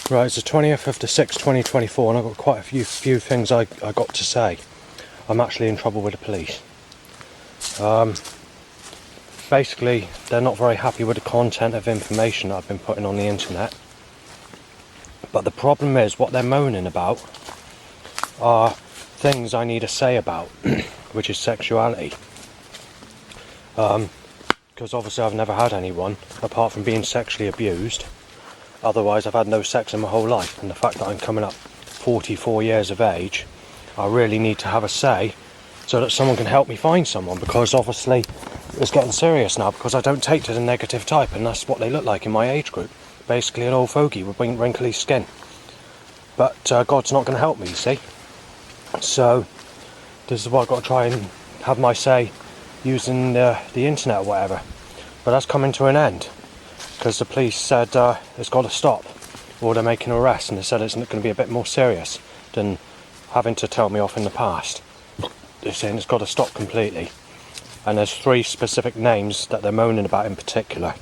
Right, it's the 20th of the 6th, 2024, and I've got quite a few things I got to say. I'm actually in trouble with the police. Basically, they're not very happy with the content of information that I've been putting on the internet. But the problem is, what they're moaning about are things I need to say about, which is sexuality. Because obviously I've never had anyone, apart from being sexually abused. Otherwise I've had no sex in my whole life, and the fact that I'm coming up 44 years of age, I really need to have a say so that someone can help me find someone, because obviously it's getting serious now, because I don't take to the negative type, and that's what they look like in my age group. Basically an old fogey with wrinkly skin. But God's not going to help me, you see. So this is why I've got to try and have my say using the internet or whatever. But that's coming to an end, because the police said it's got to stop, or they're making an arrest, and they said it's going to be a bit more serious than having to tell me off in the past. They're saying it's got to stop completely, and there's 3 specific names that they're moaning about in particular.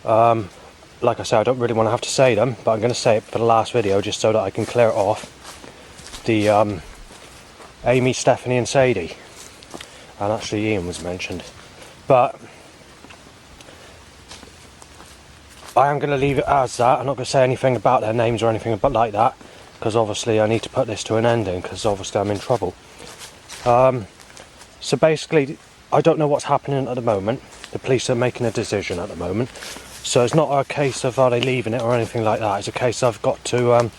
Like I say, I don't really want to have to say them, but I'm going to say it for the last video just so that I can clear it off. The Amy, Stephanie and Sadie, and actually Ian was mentioned, but I am going to leave it as that. I'm not going to say anything about their names or anything but like that, because obviously I need to put this to an ending, because obviously I'm in trouble. So basically, I don't know what's happening at the moment. The police are making a decision at the moment, so it's not a case of are they leaving it or anything like that. It's a case I've got to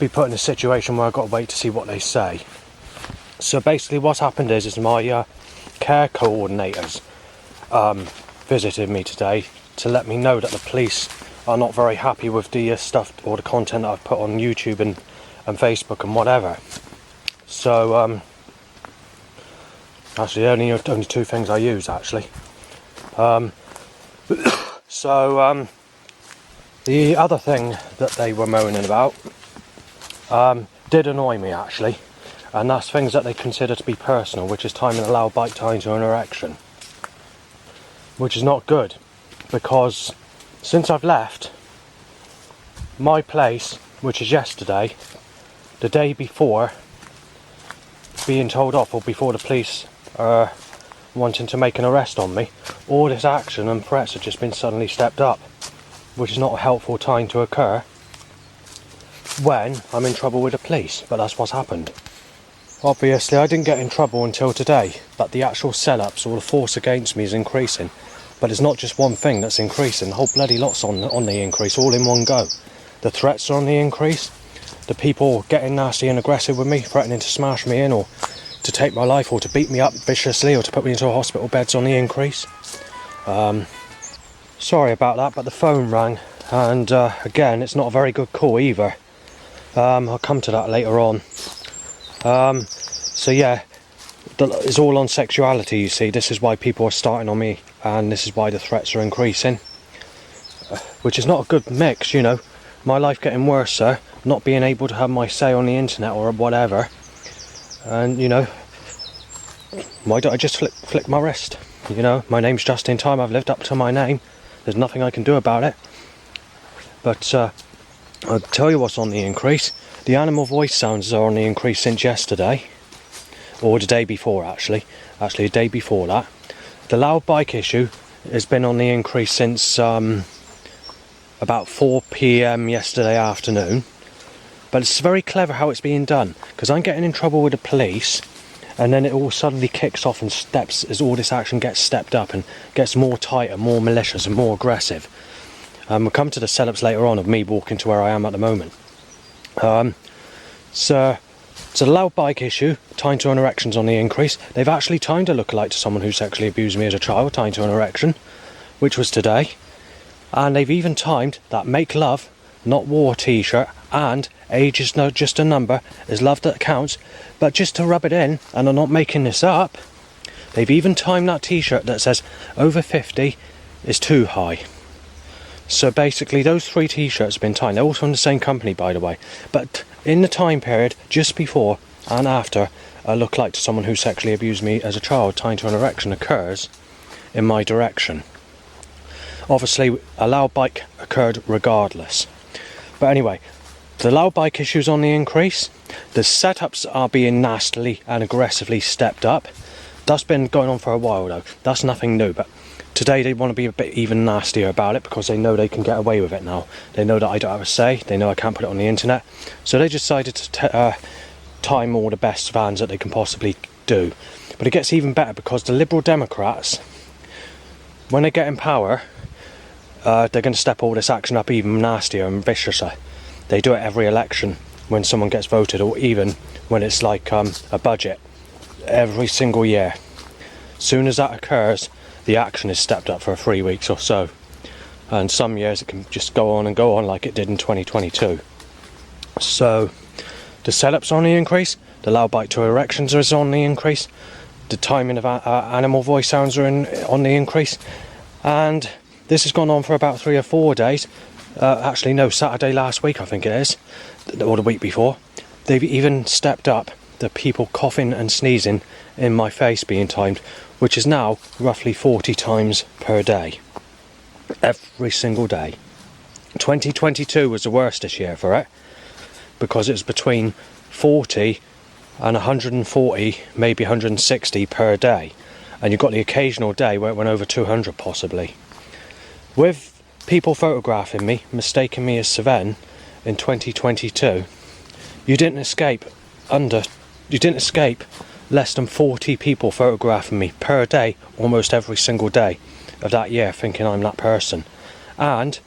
be put in a situation where I've got to wait to see what they say. So basically what's happened is my care coordinators visited me today to let me know that the police are not very happy with the stuff or the content that I've put on YouTube and Facebook and whatever. So actually only 2 things I use actually. So the other thing that they were moaning about did annoy me actually, and that's things that they consider to be personal, which is timing a loud bike tie into an erection, which is not good, because since I've left my place, which is yesterday, the day before being told off, or before the police are wanting to make an arrest on me, all this action and threats have just been suddenly stepped up, which is not a helpful time to occur when I'm in trouble with the police. But that's what's happened. Obviously I didn't get in trouble until today, but the actual sell-ups or the force against me is increasing. But it's not just one thing that's increasing, the whole bloody lot's on the increase, all in one go. The threats are on the increase, the people getting nasty and aggressive with me, threatening to smash me in, or to take my life, or to beat me up viciously, or to put me into a hospital bed's on the increase. Sorry about that, but the phone rang, and again, it's not a very good call either. I'll come to that later on. So yeah, it's all on sexuality, you see. This is why people are starting on me, and this is why the threats are increasing. Which is not a good mix, you know. My life getting worse, sir. Not being able to have my say on the internet or whatever. And, you know, why don't I just flick my wrist? You know, my name's Justin Time, I've lived up to my name. There's nothing I can do about it. But I'll tell you what's on the increase. The animal voice sounds are on the increase since yesterday. Or the day before, actually. Actually, the day before that. The loud bike issue has been on the increase since about 4 PM yesterday afternoon. But it's very clever how it's being done, because I'm getting in trouble with the police, and then it all suddenly kicks off and steps as all this action gets stepped up and gets more tighter, more malicious and more aggressive. We'll come to the setups later on of me walking to where I am at the moment. So it's a loud bike issue, tied to an erection's on the increase. They've actually timed a lookalike to someone who sexually abused me as a child, tied to an erection, which was today. And they've even timed that Make Love, Not War t-shirt, and age is not just a number, is love that counts. But just to rub it in, and I'm not making this up, they've even timed that t-shirt that says over 50 is too high. So basically those 3 t-shirts have been timed. They're all from the same company, by the way. But in the time period just before and after a lookalike to someone who sexually abused me as a child tied to an erection occurs in my direction. Obviously a loud bike occurred regardless. But anyway, the loud bike issue's on the increase. The setups are being nastily and aggressively stepped up. That's been going on for a while though. That's nothing new, but today they want to be a bit even nastier about it because they know they can get away with it now. They know that I don't have a say. They know I can't put it on the internet. So they decided to time all the best vans that they can possibly do. But it gets even better because the Liberal Democrats, when they get in power, they're going to step all this action up even nastier and viciouser. They do it every election when someone gets voted, or even when it's like a budget. Every single year. Soon as that occurs, the action is stepped up for 3 weeks or so. And some years it can just go on like it did in 2022. So the setup's on the increase, the loud bike to erections is on the increase, the timing of animal voice sounds are on the increase, and this has gone on for about 3 or 4 days. Actually no, Saturday last week I think it is, or the week before. They've even stepped up the people coughing and sneezing in my face being timed, which is now roughly 40 times per day. Every single day. 2022 was the worst this year for it, because it was between 40 and 140, maybe 160 per day. And you've got the occasional day where it went over 200 possibly. With people photographing me, mistaking me as Sven in 2022, you didn't escape less than 40 people photographing me per day, almost every single day of that year, thinking I'm that person. And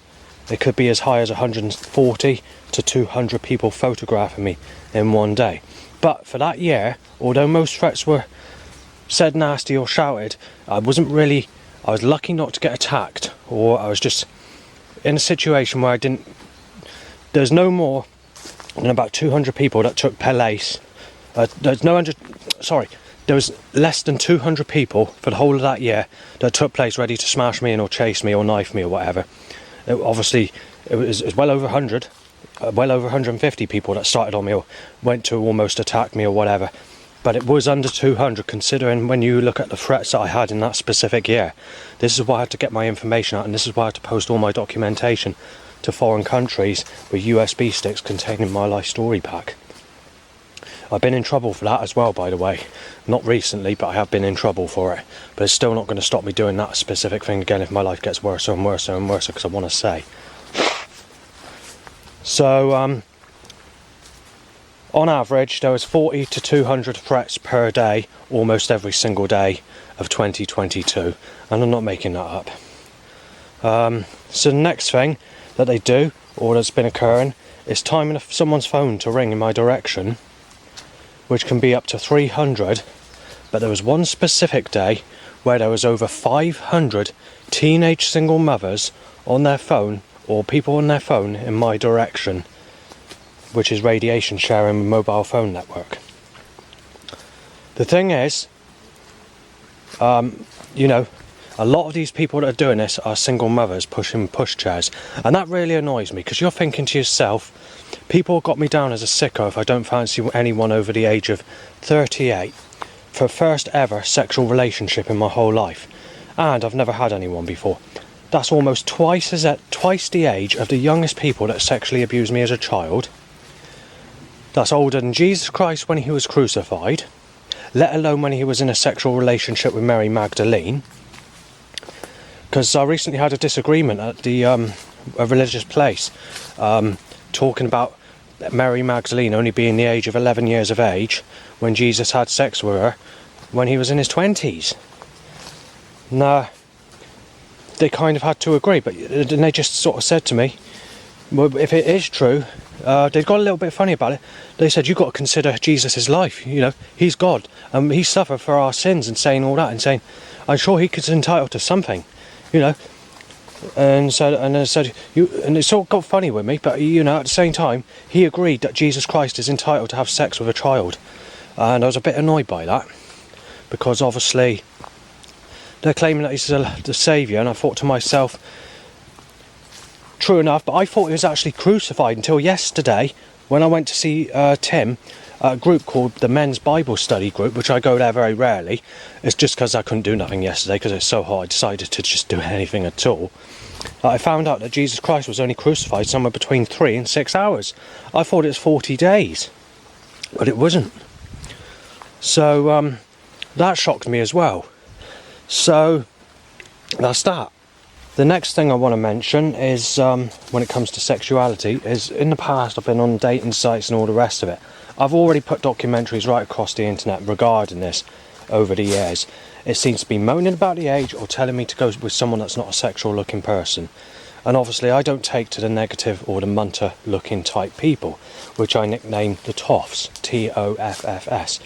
it could be as high as 140 to 200 people photographing me in one day. But for that year, although most threats were said nasty or shouted, I was lucky not to get attacked, or I was just in a situation where there's no more than about 200 people that took place. There was less than 200 people for the whole of that year that took place ready to smash me in or chase me or knife me or whatever. It was well over 100, well over 150 people that started on me or went to almost attack me or whatever. But it was under 200 considering when you look at the threats that I had in that specific year. This is why I had to get my information out, and this is why I had to post all my documentation to foreign countries with USB sticks containing my life story pack. I've been in trouble for that as well, by the way. Not recently, but I have been in trouble for it. But it's still not going to stop me doing that specific thing again if my life gets worse and worse and worse, because I want to say. So, on average, there was 40 to 200 threats per day, almost every single day of 2022. And I'm not making that up. So the next thing that they do, or that's been occurring, is timing someone's phone to ring in my direction, which can be up to 300, but there was one specific day where there was over 500 teenage single mothers on their phone, or people on their phone in my direction, which is radiation sharing mobile phone network. The thing is, a lot of these people that are doing this are single mothers pushing pushchairs, and that really annoys me, because you're thinking to yourself, people got me down as a sicko if I don't fancy anyone over the age of 38 for first ever sexual relationship in my whole life, and I've never had anyone before. That's almost twice the age of the youngest people that sexually abused me as a child. That's older than Jesus Christ when he was crucified, let alone when he was in a sexual relationship with Mary Magdalene. Because I recently had a disagreement at a religious place, talking about Mary Magdalene only being the age of 11 years of age when Jesus had sex with her when he was in his 20s. Now, they kind of had to agree, but then they just sort of said to me, well, if it is true, they got a little bit funny about it. They said, you've got to consider Jesus' life, he's God, and he suffered for our sins, and saying all that, and saying, I'm sure he's entitled to something, And I said, and it sort of got funny with me, but at the same time, he agreed that Jesus Christ is entitled to have sex with a child, and I was a bit annoyed by that, because obviously they're claiming that he's the saviour, and I thought to myself, true enough, but I thought he was actually crucified until yesterday when I went to see Tim a group called the Men's Bible Study Group, which I go there very rarely. It's just because I couldn't do nothing yesterday because it's so hot. I decided to just do anything at all. I found out that Jesus Christ was only crucified somewhere between 3 and 6 hours. I thought it was 40 days, but it wasn't. So that shocked me as well. So that's that. The next thing I want to mention is, when it comes to sexuality, is in the past I've been on dating sites and all the rest of it. I've already put documentaries right across the internet regarding this over the years. It seems to be moaning about the age or telling me to go with someone that's not a sexual looking person. And obviously I don't take to the negative or the munter looking type people, which I nicknamed the TOFs, T-O-F-F-S,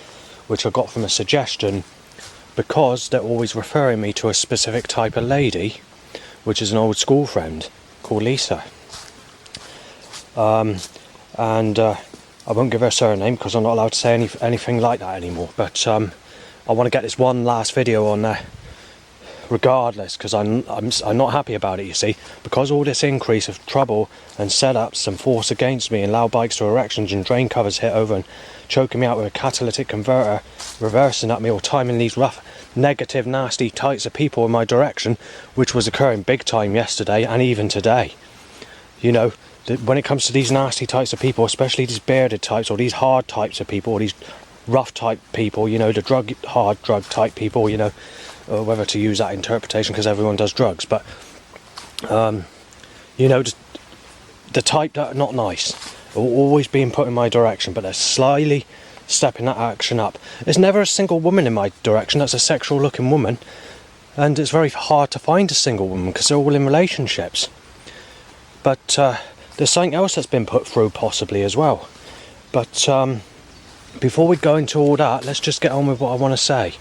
which I got from a suggestion because they're always referring me to a specific type of lady, which is an old school friend called Lisa. I won't give her surname because I'm not allowed to say anything like that anymore. But I want to get this one last video on there, regardless, because I'm not happy about it. You see, because all this increase of trouble and setups and force against me and loud bikes to erections and drain covers hit over and choking me out with a catalytic converter, reversing at me or timing these rough, negative, nasty types of people in my direction, which was occurring big time yesterday and even today. You know, when it comes to these nasty types of people, especially these bearded types or these hard types of people or these rough type people, you know, the hard drug type people, you know, whether to use that interpretation because everyone does drugs, but you know, just the type that are not nice are always being put in my direction, but they're slyly stepping that action up. There's never a single woman in my direction that's a sexual looking woman, and it's very hard to find a single woman because they're all in relationships. But there's something else that's been put through possibly as well. But before we go into all that, let's just get on with what I want to say.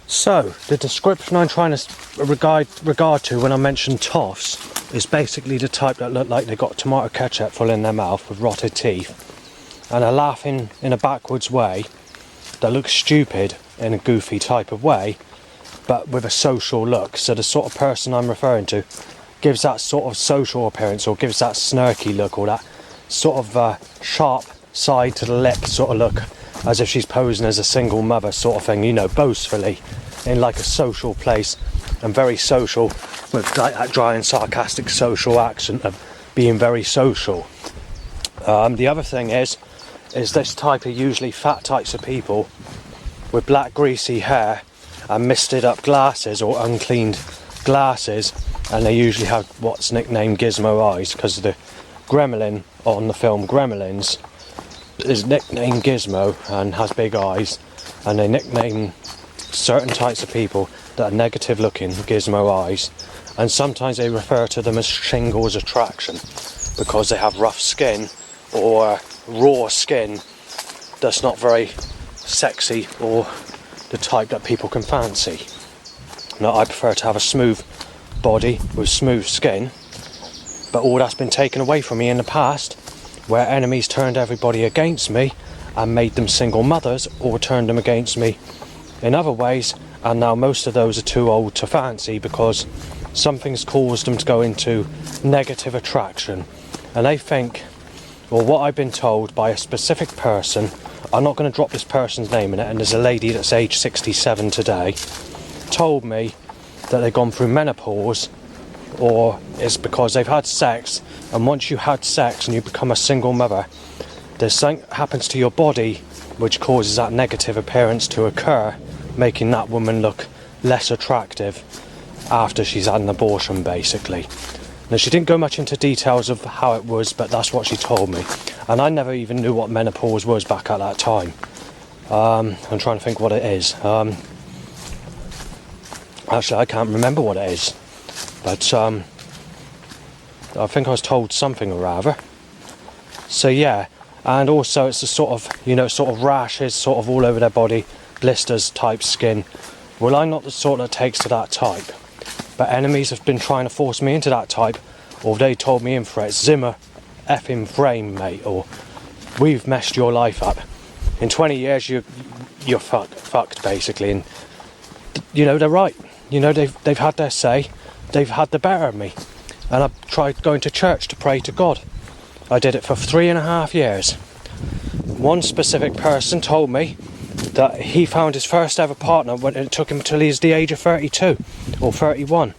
So, the description I'm trying to regard to when I mention TOFs is basically the type that look like they got tomato ketchup full in their mouth with rotted teeth and are laughing in a backwards way that looks stupid in a goofy type of way, but with a social look. So the sort of person I'm referring to gives that sort of social appearance or gives that snarky look or that sort of sharp side to the lip sort of look, as if she's posing as a single mother sort of thing, you know, boastfully in like a social place and very social with like that dry and sarcastic social accent of being very social. The other thing is this type of usually fat types of people with black greasy hair and misted up glasses or uncleaned glasses, and they usually have what's nicknamed gizmo eyes because the gremlin on the film Gremlins is nicknamed Gizmo and has big eyes, and they nickname certain types of people that are negative looking Gizmo eyes, and sometimes they refer to them as shingles attraction because they have rough skin or raw skin that's not very sexy or the type that people can fancy. Now I prefer to have a smooth body with smooth skin, but all that's been taken away from me in the past, where enemies turned everybody against me and made them single mothers or turned them against me in other ways, and now most of those are too old to fancy because something's caused them to go into negative attraction. And they think, well, what I've been told by a specific person, I'm not going to drop this person's name in it, and there's a lady that's age 67 today, told me that they've gone through menopause, or it's because they've had sex, and once you had sex and you become a single mother, there's something happens to your body which causes that negative appearance to occur, making that woman look less attractive after she's had an abortion, basically. Now, she didn't go much into details of how it was, but that's what she told me, and I never even knew what menopause was back at that time. I'm trying to think what it is. Actually, I can't remember what it is, but I think I was told something or rather. So yeah, and also it's a sort of, you know, sort of rashes sort of all over their body, blisters type skin. Well, I'm not the sort that takes to that type, but enemies have been trying to force me into that type, or they told me in for it, Zimmer effing frame, mate, or we've messed your life up. In 20 years you're fucked basically, and you know, they're right. You know, they've had their say, they've had the better of me, and I've tried going to church to pray to God. I did it for 3.5 years. one specific person told me that he found his first ever partner when it took him till he was the age of 32 or 31.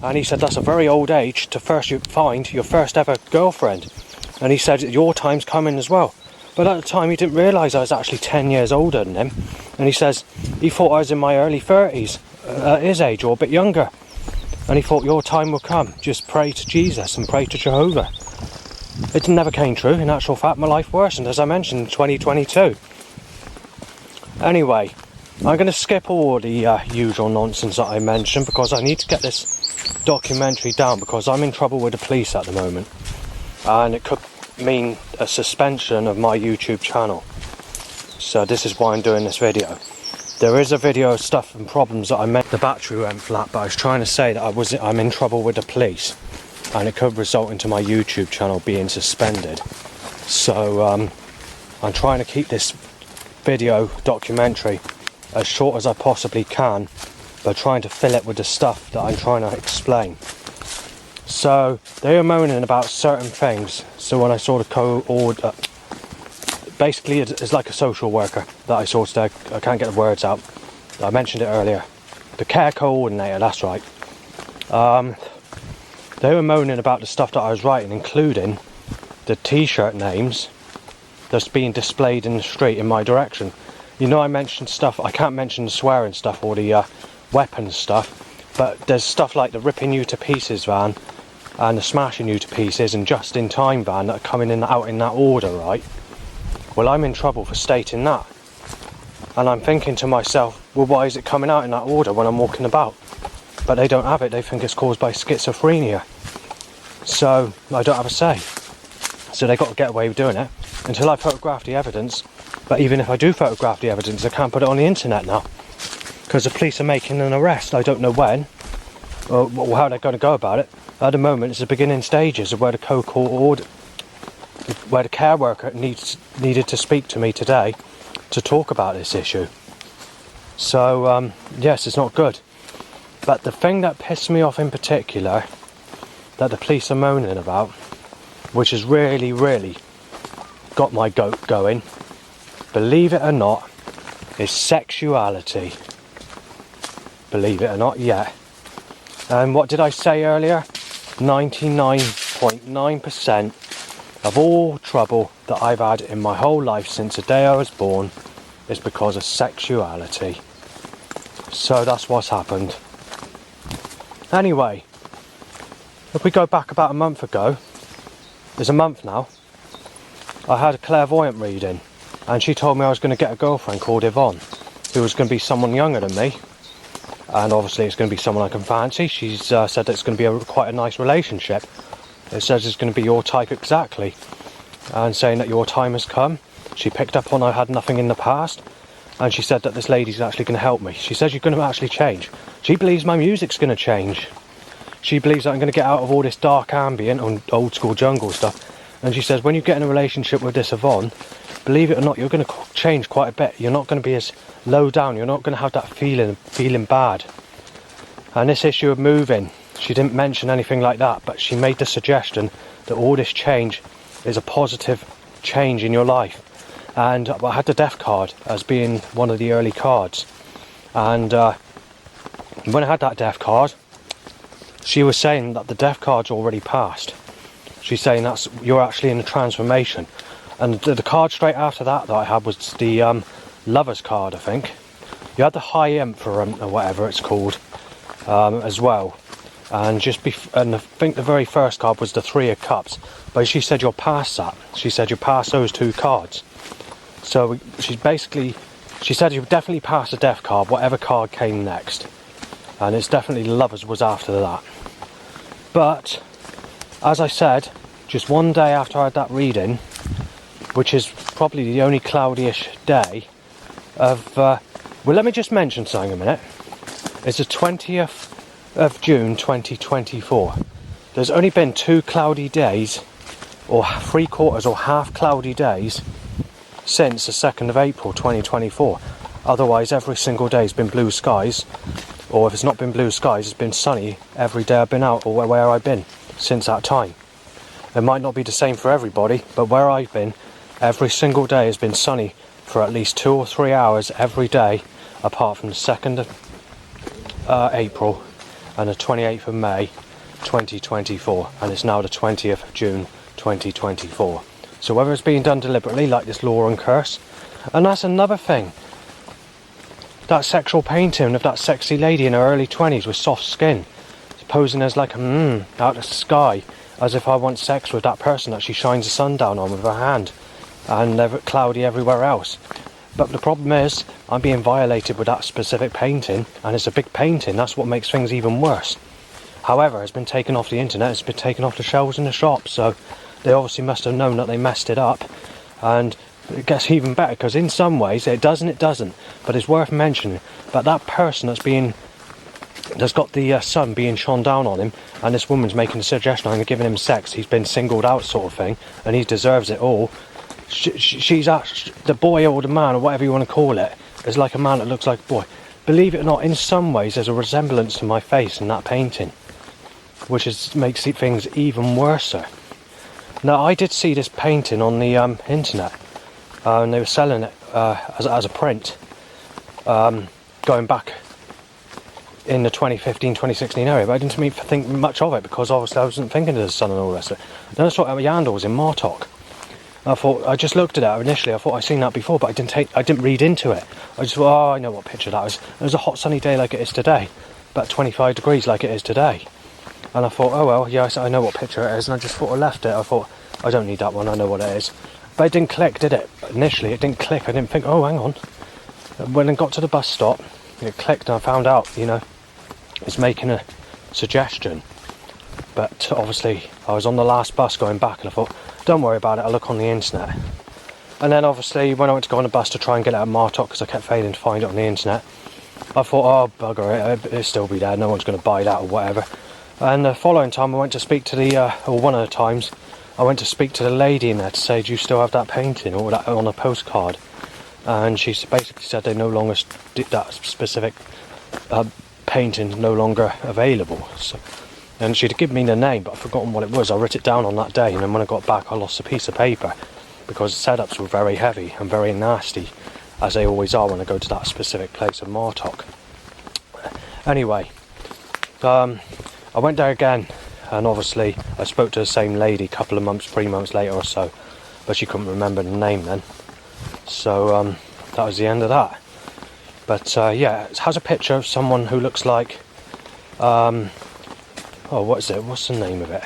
And he said that's a very old age to first you find your first ever girlfriend. And he said your time's coming as well. But at the time he didn't realise I was actually 10 years older than him. And he says he thought I was in my early 30s at his age or a bit younger. And he thought your time will come. Just pray to Jesus and pray to Jehovah. It never came true. In actual fact, my life worsened, as I mentioned, in 2022. Anyway, I'm going to skip all the usual nonsense that I mentioned because I need to get this documentary down because I'm in trouble with the police at the moment. And it could mean a suspension of my YouTube channel. So this is why I'm doing this video. There is a video of stuff and problems that I made. The battery went flat, but I was trying to say that I'm in trouble with the police. And it could result into my YouTube channel being suspended. So I'm trying to keep this video documentary as short as I possibly can, but trying to fill it with the stuff that I'm trying to explain. So they were moaning about certain things. So when I saw the basically it's like a social worker that I saw today. I can't get the words out. I mentioned it earlier. The care coordinator, that's right. They were moaning about the stuff that I was writing, including the t-shirt names that's being displayed in the street in my direction. You know, I mentioned stuff, I can't mention the swearing stuff or the weapons stuff, but there's stuff like the ripping you to pieces van and the smashing you to pieces and just in time van that are coming in out in that order, right? Well, I'm in trouble for stating that. And I'm thinking to myself, well, why is it coming out in that order when I'm walking about? But they don't have it, they think it's caused by schizophrenia. So I don't have a say. So they got to get away with doing it until I photograph the evidence. But even if I do photograph the evidence, I can't put it on the internet now because the police are making an arrest. I don't know when or how they're going to go about it. At the moment, it's the beginning stages of where where the care worker needed to speak to me today to talk about this issue. So yes, it's not good. But the thing that pissed me off in particular, that the police are moaning about, which has really, really got my goat going, believe it or not, is sexuality. Believe it or not, yeah. And what did I say earlier? 99.9% of all trouble that I've had in my whole life since the day I was born is because of sexuality. So that's what's happened. Anyway, if we go back about a month ago, it's a month now, I had a clairvoyant reading and she told me I was going to get a girlfriend called Yvonne, who was going to be someone younger than me, and obviously it's going to be someone I can fancy. She's said that it's going to be quite a nice relationship. It says it's going to be your type exactly, and saying that your time has come. She picked up on I had nothing in the past, and she said that this lady's actually going to help me. She says you're going to actually change. She believes my music's going to change. She believes that I'm going to get out of all this dark ambient and old school jungle stuff. And she says when you get in a relationship with this Yvonne, believe it or not, you're going to change quite a bit. You're not going to be as low down. You're not going to have that feeling bad. And this issue of moving, she didn't mention anything like that, but she made the suggestion that all this change is a positive change in your life. And I had the death card as being one of the early cards. And when I had that death card, she was saying that the death card's already passed. She's saying you're actually in a transformation. And the card straight after that I had was the Lover's card, I think. You had the High Emperor or whatever it's called as well. And and I think the very first card was the Three of Cups. But she said you're past that. She said you're past those two cards. So she said you definitely passed the death card, whatever card came next. And it's definitely Lovers was after that. But as I said, just one day after I had that reading, which is probably the only cloudyish day of well, let me just mention something a minute. It's the 20th of June 2024. There's only been 2 cloudy days, or 3/4 or half cloudy days, since the 2nd of April 2024. Otherwise every single day has been blue skies, or if it's not been blue skies, it's been sunny every day I've been out or where I've been since that time. It might not be the same for everybody, but where I've been, every single day has been sunny for at least 2 or 3 hours every day, apart from the 2nd of April and the 28th of May 2024, and it's now the 20th of June 2024. So whether it's being done deliberately, like this Lauren curse, and that's another thing. That sexual painting of that sexy lady in her early 20s with soft skin, posing as like out of the sky, as if I want sex with that person that she shines the sun down on with her hand, and cloudy everywhere else. But the problem is, I'm being violated with that specific painting, and it's a big painting. That's what makes things even worse. However, it's been taken off the internet, it's been taken off the shelves in the shop, so they obviously must have known that they messed it up. And it gets even better, because in some ways it does and it doesn't, but it's worth mentioning that that person that's got the sun being shone down on him, and this woman's making a suggestion I'm giving him sex, he's been singled out sort of thing, and he deserves it all. She's actually, the boy or the man or whatever you want to call it, is like a man that looks like a boy. Believe it or not, in some ways there's a resemblance to my face in that painting, which makes things even worse. Now, I did see this painting on the internet, and they were selling it as a print, going back in the 2015-2016 area, but I didn't think much of it, because obviously I wasn't thinking of the sun and all the rest of it. Then I saw it at Yandles in Martock. I just looked at it initially, I thought I'd seen that before, but I didn't read into it. I just thought, I know what picture that was. It was a hot sunny day like it is today, about 25 degrees like it is today. And I thought, oh well, yes, I know what picture it is, and I just thought I left it. I thought, I don't need that one, I know what it is. But it didn't click, did it? Initially, it didn't click. I didn't think, oh, hang on. When I got to the bus stop, it clicked, and I found out, it's making a suggestion. But obviously, I was on the last bus going back, and I thought, don't worry about it, I'll look on the internet. And then obviously, when I went to go on the bus to try and get it at Martock, because I kept failing to find it on the internet, I thought, oh, bugger it, it'll still be there, no one's going to buy that or whatever. And the following time I went to speak to one of the times, I went to speak to the lady in there to say, do you still have that painting or that on a postcard? And she basically said they no longer did that specific painting, no longer available. So, and she'd given me the name, but I'd forgotten what it was. I wrote it down on that day, and then when I got back I lost a piece of paper, because the setups were very heavy and very nasty, as they always are when I go to that specific place of Martock. Anyway, I went there again, and obviously I spoke to the same lady a couple of months, 3 months later or so, but she couldn't remember the name then. So that was the end of that. But yeah, it has a picture of someone who looks like, what is it? What's the name of it?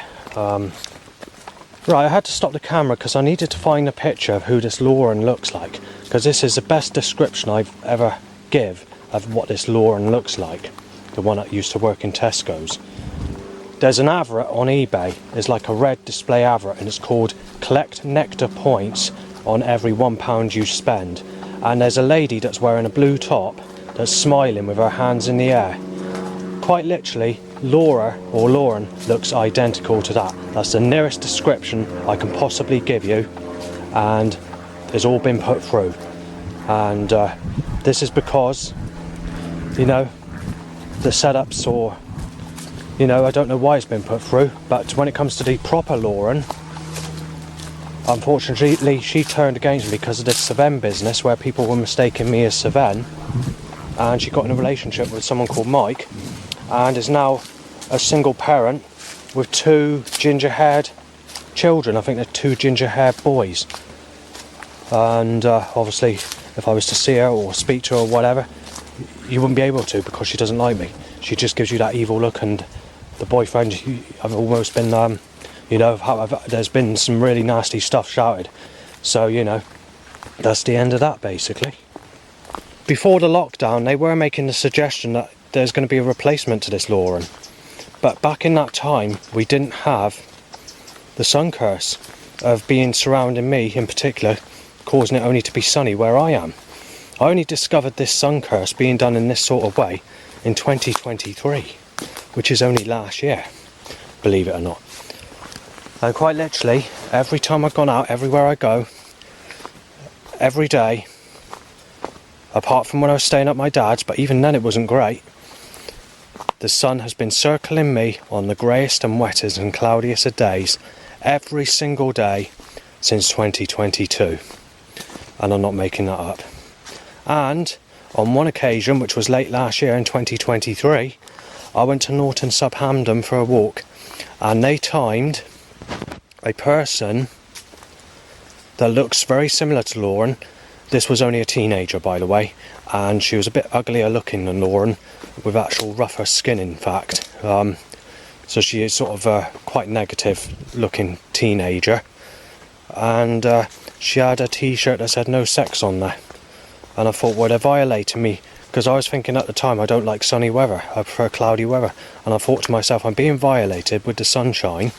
Right, I had to stop the camera because I needed to find a picture of who this Lauren looks like, because this is the best description I've ever give of what this Lauren looks like, the one that used to work in Tesco's. There's an advert on eBay, it's like a red display advert, and it's called Collect Nectar Points on every £1 you spend. And there's a lady that's wearing a blue top that's smiling with her hands in the air. Quite literally, Lauren looks identical to that. That's the nearest description I can possibly give you, and it's all been put through. And this is because, the setups, or I don't know why it's been put through, but when it comes to the proper Lauren, unfortunately she turned against me because of this Seven business, where people were mistaking me as Seven, and she got in a relationship with someone called Mike, and is now a single parent with 2 ginger-haired children. I think they're 2 ginger-haired boys. And obviously, if I was to see her or speak to her or whatever, you wouldn't be able to, because she doesn't like me. She just gives you that evil look, and the boyfriend, I've almost been, there's been some really nasty stuff shouted. So, that's the end of that, basically. Before the lockdown, they were making the suggestion that there's going to be a replacement to this Lauren. But back in that time, we didn't have the sun curse of being surrounding me, in particular, causing it only to be sunny where I am. I only discovered this sun curse being done in this sort of way in 2023, which is only last year, believe it or not. And quite literally, every time I've gone out, everywhere I go, every day, apart from when I was staying at my dad's, but even then it wasn't great, the sun has been circling me on the greyest and wettest and cloudiest of days, every single day, since 2022. And I'm not making that up. And on one occasion, which was late last year in 2023, I went to Norton sub Hamden for a walk, and they timed a person that looks very similar to Lauren. This was only a teenager, by the way, and she was a bit uglier looking than Lauren, with actual rougher skin in fact. So she is sort of a quite negative looking teenager, and she had a t-shirt that said no sex on there. And I thought, well, they're violating me, because I was thinking at the time I don't like sunny weather, I prefer cloudy weather. And I thought to myself, I'm being violated with the sunshine,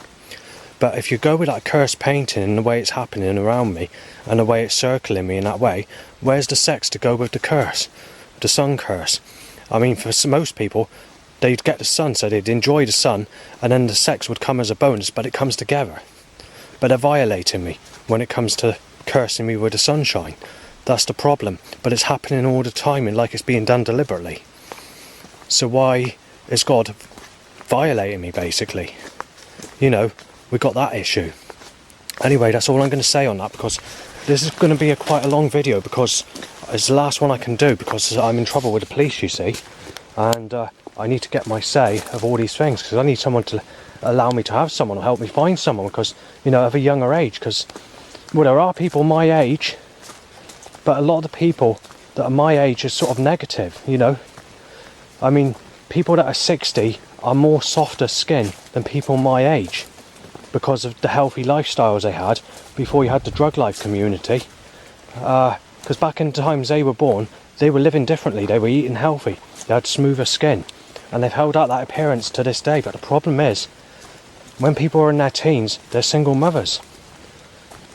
but if you go with that cursed painting and the way it's happening around me, and the way it's circling me in that way, where's the sex to go with the curse, the sun curse? I mean, for most people, they'd get the sun, so they'd enjoy the sun, and then the sex would come as a bonus, but it comes together. But they're violating me when it comes to cursing me with the sunshine. That's the problem. But it's happening all the time, and like it's being done deliberately. So why is God violating me, basically? You know, we got that issue. Anyway, that's all I'm going to say on that, because this is going to be quite a long video, because it's the last one I can do, because I'm in trouble with the police, you see. And I need to get my say of all these things, because I need someone to allow me to have someone, or help me find someone, because, you know, of a younger age, because, well, there are people my age, but a lot of the people that are my age are sort of negative, you know. I mean, people that are 60 are more softer skin than people my age, because of the healthy lifestyles they had before you had the drug life community. Because back in the times they were born, they were living differently, they were eating healthy, they had smoother skin, and they've held out that appearance to this day. But the problem is, when people are in their teens, they're single mothers.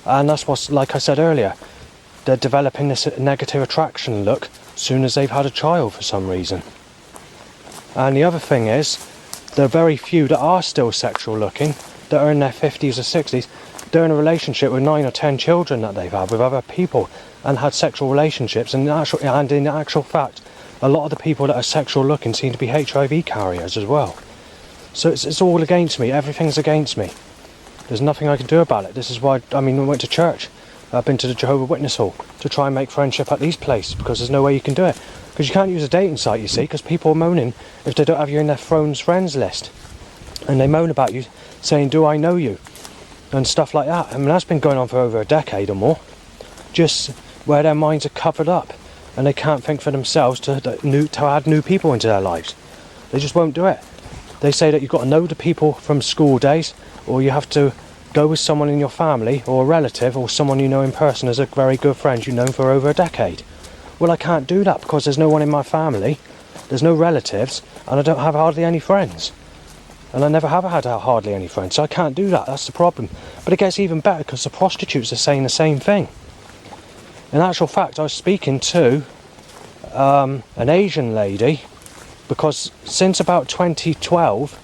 And that's what's, like I said earlier, they're developing this negative attraction look as soon as they've had a child for some reason. And the other thing is, there are very few that are still sexual looking, that are in their 50s or 60s. They're in a relationship with 9 or 10 children that they've had with other people, and had sexual relationships, and in actual fact, a lot of the people that are sexual looking seem to be HIV carriers as well. So it's all against me, everything's against me. There's nothing I can do about it. This is why, I mean, we went to church. I've been to the Jehovah's Witness Hall to try and make friendship at these places, because there's no way you can do it. Because you can't use a dating site, you see, because people are moaning if they don't have you in their phone's friends list. And they moan about you, saying, do I know you? And stuff like that. I mean, that's been going on for over a decade or more. Just where their minds are covered up, and they can't think for themselves to add new people into their lives. They just won't do it. They say that you've got to know the people from school days, or you have to go with someone in your family, or a relative, or someone you know in person as a very good friend you've known for over a decade. Well, I can't do that, because there's no one in my family, there's no relatives, and I don't have hardly any friends. And I never have had hardly any friends, so I can't do that, that's the problem. But it gets even better, because the prostitutes are saying the same thing. In actual fact, I was speaking to an Asian lady, because since about 2012,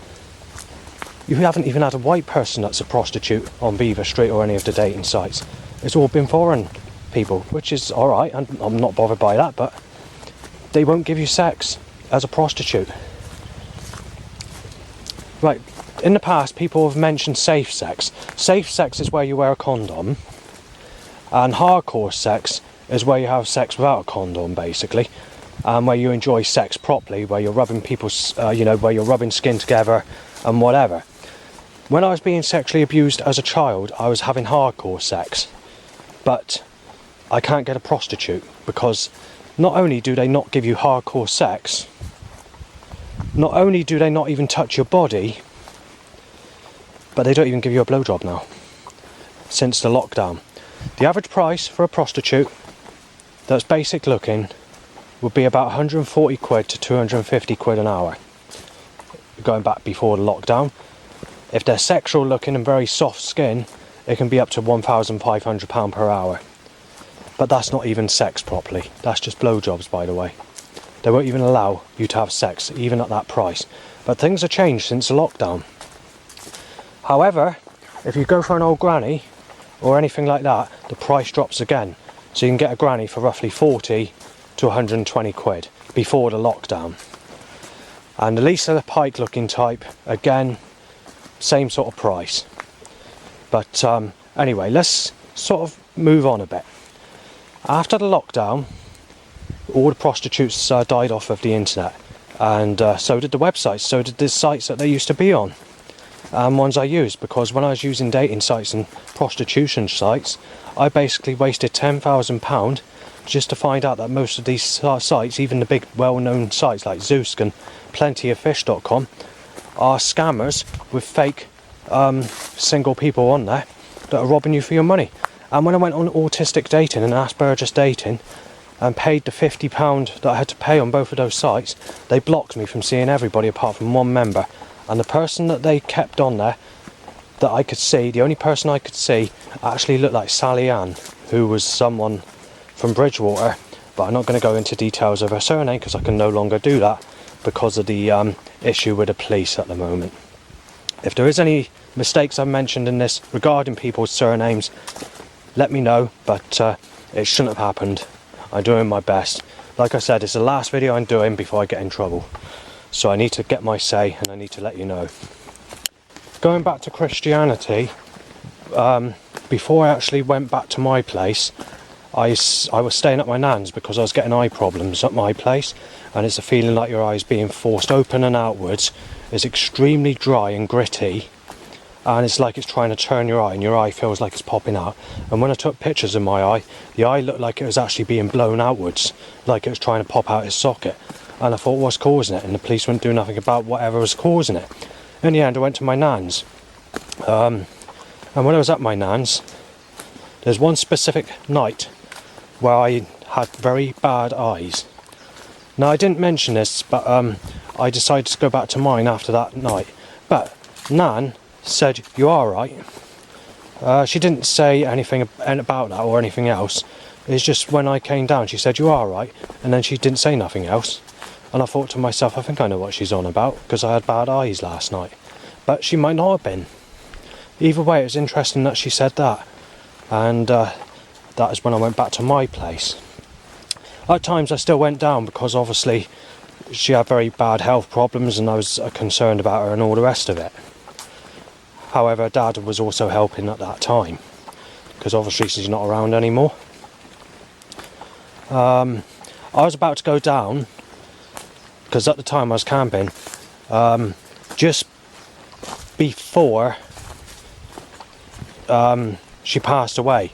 you haven't even had a white person that's a prostitute on Beaver Street or any of the dating sites. It's all been foreign people, which is alright, I'm not bothered by that, but they won't give you sex as a prostitute. Right, in the past people have mentioned safe sex. Safe sex is where you wear a condom, and hardcore sex is where you have sex without a condom, basically, and where you enjoy sex properly, where you're rubbing people's, where you're rubbing skin together and whatever. When I was being sexually abused as a child, I was having hardcore sex, but I can't get a prostitute, because not only do they not give you hardcore sex, not only do they not even touch your body, but they don't even give you a blowjob now, since the lockdown. The average price for a prostitute that's basic looking would be about 140 quid to 250 quid an hour, going back before the lockdown. If they're sexual looking and very soft skin, it can be up to £1,500 per hour. But that's not even sex properly, that's just blowjobs, by the way. They won't even allow you to have sex, even at that price. But things have changed since the lockdown. However, if you go for an old granny, or anything like that, the price drops again. So you can get a granny for roughly 40 to 120 quid before the lockdown. And the Lisa Pike looking type, again, same sort of price. But anyway, let's sort of move on a bit. After the lockdown, all the prostitutes died off of the internet, and so did the websites, so did the sites that they used to be on, and ones I used, because when I was using dating sites and prostitution sites, I basically wasted £10,000 just to find out that most of these sites, even the big well-known sites like Zoosk and plentyoffish.com, are scammers with fake single people on there that are robbing you for your money. And when I went on Autistic Dating and Asperger's Dating and paid the £50 that I had to pay on both of those sites, they blocked me from seeing everybody apart from one member. And the person that they kept on there that I could see, the only person I could see, actually looked like Sally Ann, who was someone from Bridgewater, but I'm not going to go into details of her surname because I can no longer do that because of the issue with the police at the moment. If there is any mistakes I've mentioned in this regarding people's surnames, let me know, but it shouldn't have happened. I'm doing my best. Like I said, it's the last video I'm doing before I get in trouble, so I need to get my say and I need to let you know. Going back to Christianity, before I actually went back to my place, I was staying at my nan's because I was getting eye problems at my place, and it's a feeling like your eye's being forced open and outwards. It's extremely dry and gritty, and it's like it's trying to turn your eye, and your eye feels like it's popping out. And when I took pictures of my eye, the eye looked like it was actually being blown outwards, like it was trying to pop out its socket. And I thought, what's causing it? And the police wouldn't do nothing about whatever was causing it. In the end, I went to my nan's, and when I was at my nan's, there's one specific night where I had very bad eyes. Now, I didn't mention this, but I decided to go back to mine after that night. But Nan said, "You are right." She didn't say anything about that or anything else. It's just when I came down, she said, "You are right," and then she didn't say nothing else. And I thought to myself, I think I know what she's on about, because I had bad eyes last night. But she might not have been. Either way, it was interesting that she said that. And that is when I went back to my place. At times I still went down because obviously she had very bad health problems and I was concerned about her and all the rest of it. However, Dad was also helping at that time because obviously she's not around anymore. I was about to go down because at the time I was camping, just before she passed away.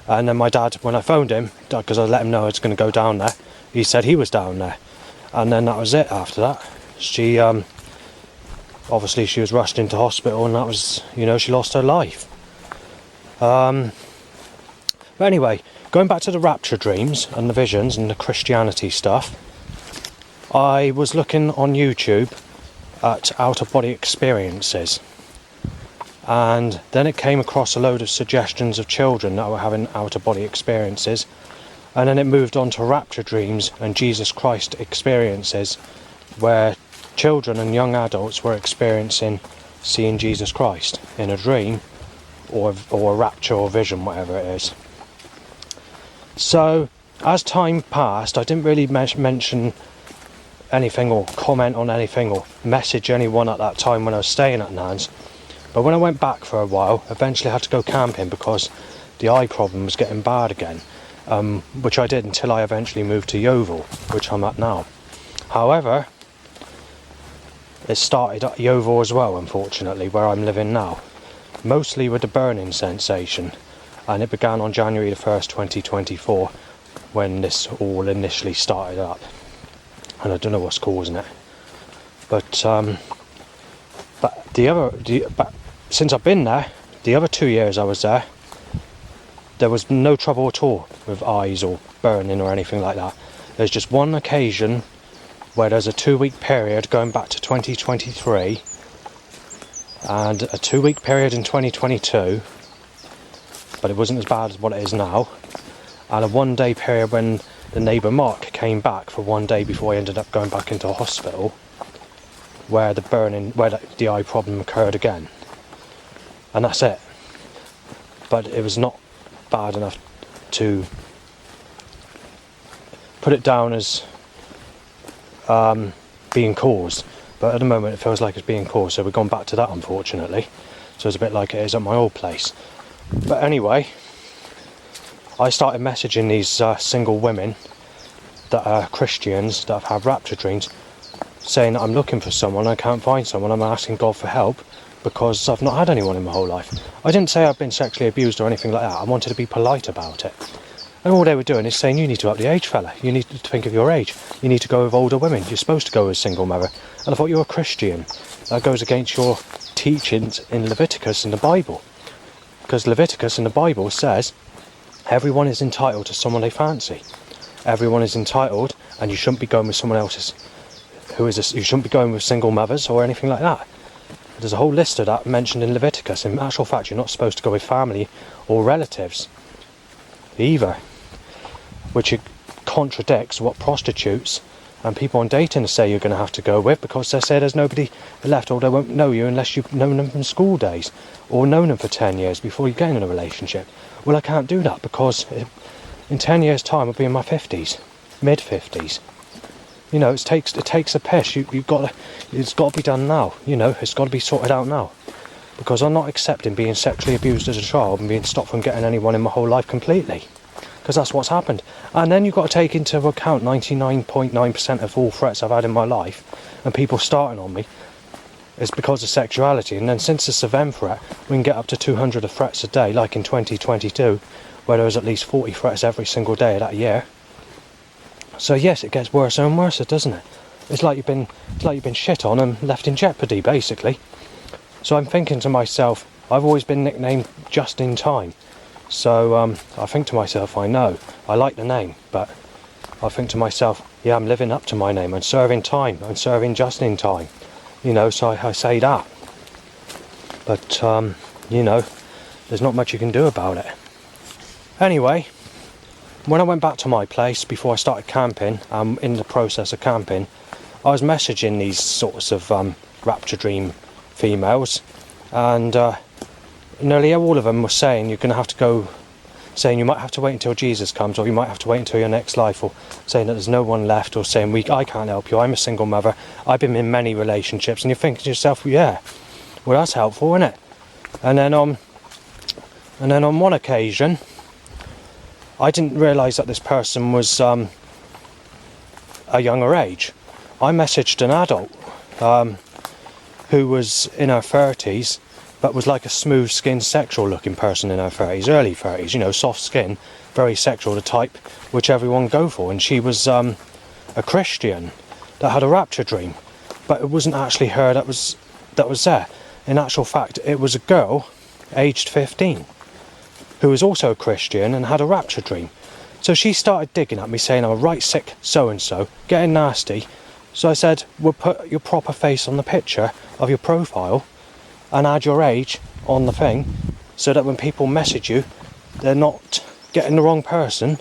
And then my dad, when I phoned him, because I let him know I was going to go down there, he said he was down there. And then that was it after that. She, obviously she was rushed into hospital and that was, she lost her life. But anyway, going back to the rapture dreams and the visions and the Christianity stuff, I was looking on YouTube at out-of-body experiences. And then it came across a load of suggestions of children that were having out-of-body experiences, and then it moved on to rapture dreams and Jesus Christ experiences, where children and young adults were experiencing seeing Jesus Christ in a dream or a rapture or vision, whatever it is. So as time passed, I didn't really mention anything or comment on anything or message anyone at that time when I was staying at Nan's. But when I went back for a while, eventually I had to go camping because the eye problem was getting bad again, which I did until I eventually moved to Yeovil, which I'm at now. However, it started at Yeovil as well, unfortunately, where I'm living now, mostly with the burning sensation, and it began on January the 1st, 2024, when this all initially started up, and I don't know what's causing it, but since I've been there, the other 2 years I was there was no trouble at all with eyes or burning or anything like that. There's just one occasion where there's a 2-week period going back to 2023 and a 2-week period in 2022, but it wasn't as bad as what it is now, and a 1-day period when the neighbour Mark came back for 1 day before he ended up going back into hospital, where the eye problem occurred again. And that's it. But it was not bad enough to put it down as being caused. But at the moment it feels like it's being caused, so we've gone back to that, unfortunately. So it's a bit like it is at my old place. But anyway, I started messaging these single women that are Christians that have had rapture dreams, saying that I'm looking for someone, I can't find someone, I'm asking God for help because I've not had anyone in my whole life. I didn't say I've been sexually abused or anything like that. I wanted to be polite about it. And all they were doing is saying, you need to up the age, fella. You need to think of your age. You need to go with older women. You're supposed to go with single mother. And I thought, you're a Christian. That goes against your teachings in Leviticus in the Bible. Because Leviticus in the Bible says, everyone is entitled to someone they fancy. Everyone is entitled, and you shouldn't be going with someone else's. You shouldn't be going with single mothers or anything like that. There's a whole list of that mentioned in Leviticus. In actual fact, you're not supposed to go with family or relatives either, which contradicts what prostitutes and people on dating say you're going to have to go with, because they say there's nobody left, or they won't know you unless you've known them from school days or known them for 10 years before you get in a relationship. Well, I can't do that because in 10 years' time I'll be in my 50s, mid-50s. You know, it takes a piss. It's got to be done now. You know, it's got to be sorted out now. Because I'm not accepting being sexually abused as a child and being stopped from getting anyone in my whole life completely. Because that's what's happened. And then you've got to take into account 99.9% of all threats I've had in my life, and people starting on me, is because of sexuality. And then since the Savem threat, we can get up to 200 of threats a day, like in 2022, where there was at least 40 threats every single day of that year. So yes, it gets worse and worse, doesn't it? It's like you've been shit on and left in jeopardy, basically. So I'm thinking to myself, I've always been nicknamed Just in Time. So I think to myself, I know, I like the name, but I think to myself, yeah, I'm living up to my name. I'm serving time. I'm serving just in time. You know, so I say that. But, you know, there's not much you can do about it. Anyway, when I went back to my place before I started camping, in the process of camping, I was messaging these sorts of rapture dream females, and nearly all of them were saying you're going to have to go, saying you might have to wait until Jesus comes, or you might have to wait until your next life, or saying that there's no one left, or saying I can't help you, I'm a single mother, I've been in many relationships. And you're thinking to yourself, well, yeah, well, that's helpful, isn't it? And then on one occasion, I didn't realise that this person was a younger age. I messaged an adult who was in her 30s, but was like a smooth-skinned, sexual-looking person in her 30s, early 30s, you know, soft skin, very sexual, the type which everyone go for. And she was a Christian that had a rapture dream, but it wasn't actually her that was there. In actual fact, it was a girl, aged 15, who was also a Christian and had a rapture dream. So she started digging at me, saying I'm a right sick so-and-so, getting nasty. So I said, we'll put your proper face on the picture of your profile and add your age on the thing, so that when people message you, they're not getting the wrong person,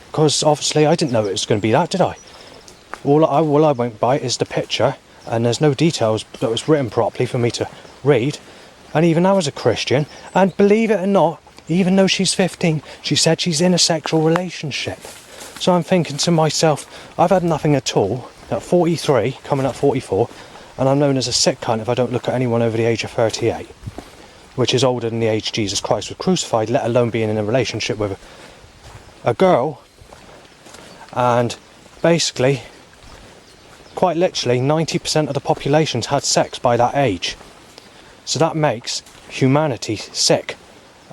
because obviously I didn't know it was going to be that, did I? All I went by is the picture, and there's no details that was written properly for me to read. And even I was a Christian, and believe it or not, even though she's 15, she said she's in a sexual relationship. So I'm thinking to myself, I've had nothing at all at 43, coming up 44, and I'm known as a sick cunt if I don't look at anyone over the age of 38, which is older than the age Jesus Christ was crucified, let alone being in a relationship with a girl. And basically, quite literally, 90% of the population's had sex by that age. So that makes humanity sick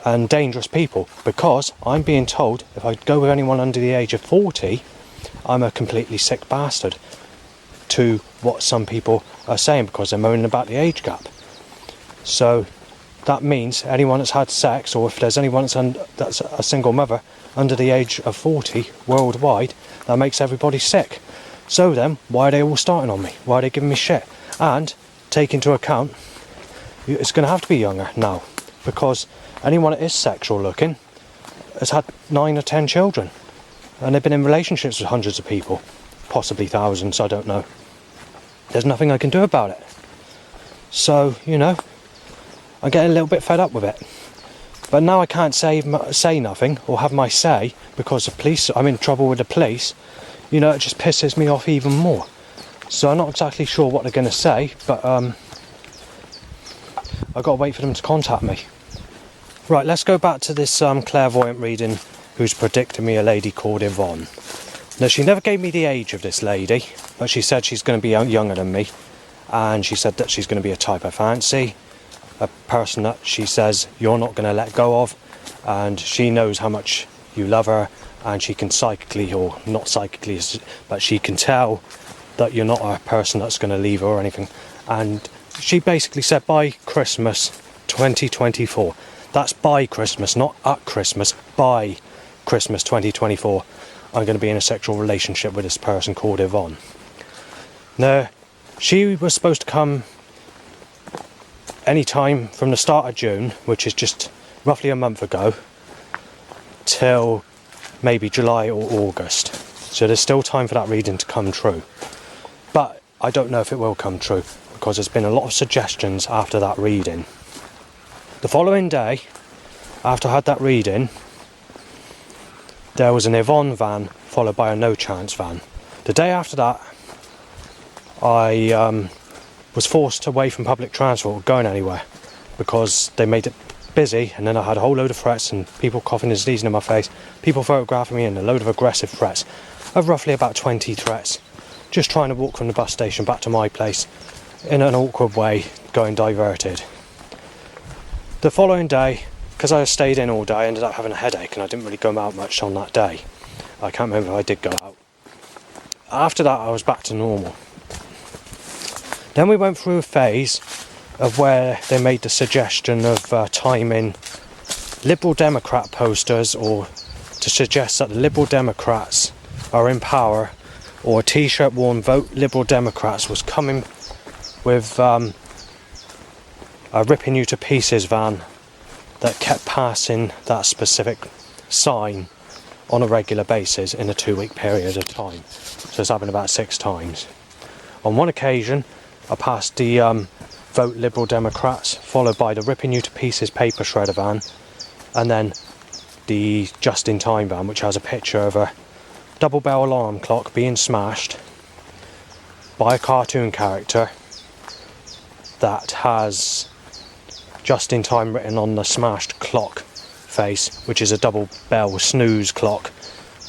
and dangerous people, because I'm being told if I go with anyone under the age of 40, I'm a completely sick bastard, to what some people are saying, because they're moaning about the age gap. So that means anyone that's had sex, or if there's anyone that's a single mother under the age of 40 worldwide, that makes everybody sick. So then, why are they all starting on me? Why are they giving me shit? And take into account, it's going to have to be younger now, because anyone that is sexual looking has had 9 or 10 children, and they've been in relationships with hundreds of people, possibly thousands, I don't know. There's nothing I can do about it. So, you know, I'm getting a little bit fed up with it. But now I can't say nothing or have my say, because the police, I'm in trouble with the police. You know, it just pisses me off even more. So I'm not exactly sure what they're going to say, but I've got to wait for them to contact me. Right, let's go back to this clairvoyant reading who's predicted me a lady called Yvonne. Now, she never gave me the age of this lady, but she said she's going to be younger than me, and she said that she's going to be a type I fancy, a person that she says you're not going to let go of, and she knows how much you love her, and she can psychically, or not psychically, but she can tell that you're not a person that's going to leave her or anything. And she basically said by Christmas 2024. That's by Christmas, not at Christmas. By Christmas 2024, I'm going to be in a sexual relationship with this person called Yvonne. Now, she was supposed to come any time from the start of June, which is just roughly a month ago, till maybe July or August. So there's still time for that reading to come true. But I don't know if it will come true, because there's been a lot of suggestions after that reading. The following day, after I had that reading, there was an Yvonne van followed by a No Chance van. The day after that, I was forced away from public transport going anywhere because they made it busy, and then I had a whole load of threats and people coughing and sneezing in my face, people photographing me, and a load of aggressive threats, of roughly about 20 threats, just trying to walk from the bus station back to my place in an awkward way, going diverted. The following day, because I stayed in all day, I ended up having a headache and I didn't really go out much on that day. I can't remember if I did go out. After that, I was back to normal. Then we went through a phase of where they made the suggestion of timing Liberal Democrat posters, or to suggest that the Liberal Democrats are in power, or a t-shirt worn Vote Liberal Democrats was coming with a Ripping You to Pieces van that kept passing that specific sign on a regular basis in a 2-week period of time. So it's happened about 6 times. On one occasion, I passed the Vote Liberal Democrats, followed by the Ripping You to Pieces paper shredder van, and then the Just in Time van, which has a picture of a double bell alarm clock being smashed by a cartoon character that has Just in Time written on the smashed clock face, which is a double bell snooze clock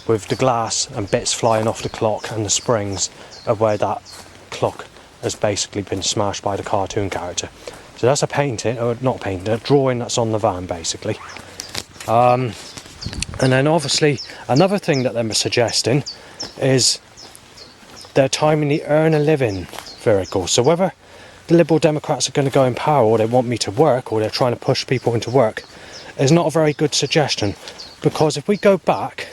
with the glass and bits flying off the clock and the springs of where that clock has basically been smashed by the cartoon character. So that's a painting, or not painting, a drawing that's on the van basically. And then obviously another thing that they're suggesting is they're timing the earn a living vehicle. So whether the Liberal Democrats are going to go in power, or they want me to work, or they're trying to push people into work, is not a very good suggestion. Because if we go back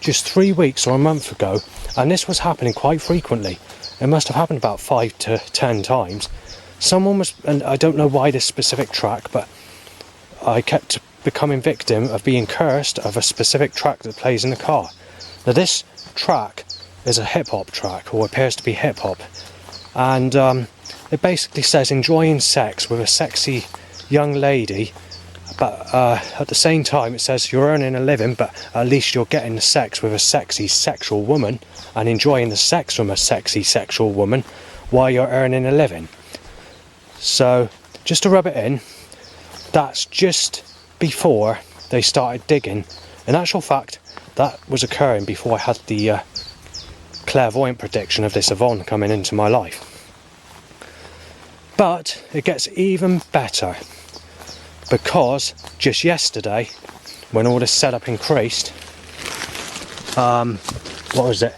just 3 weeks or a month ago, and this was happening quite frequently, it must have happened about 5 to 10 times, someone was, and I don't know why this specific track, but I kept becoming victim of being cursed of a specific track that plays in the car. Now this track is a hip-hop track, or appears to be hip-hop, and it basically says enjoying sex with a sexy young lady, but at the same time it says you're earning a living, but at least you're getting the sex with a sexy sexual woman and enjoying the sex from a sexy sexual woman while you're earning a living. So just to rub it in, that's just before they started digging. In actual fact, that was occurring before I had the clairvoyant prediction of this Yvonne coming into my life. But it gets even better, because just yesterday, when all this setup increased, what was it?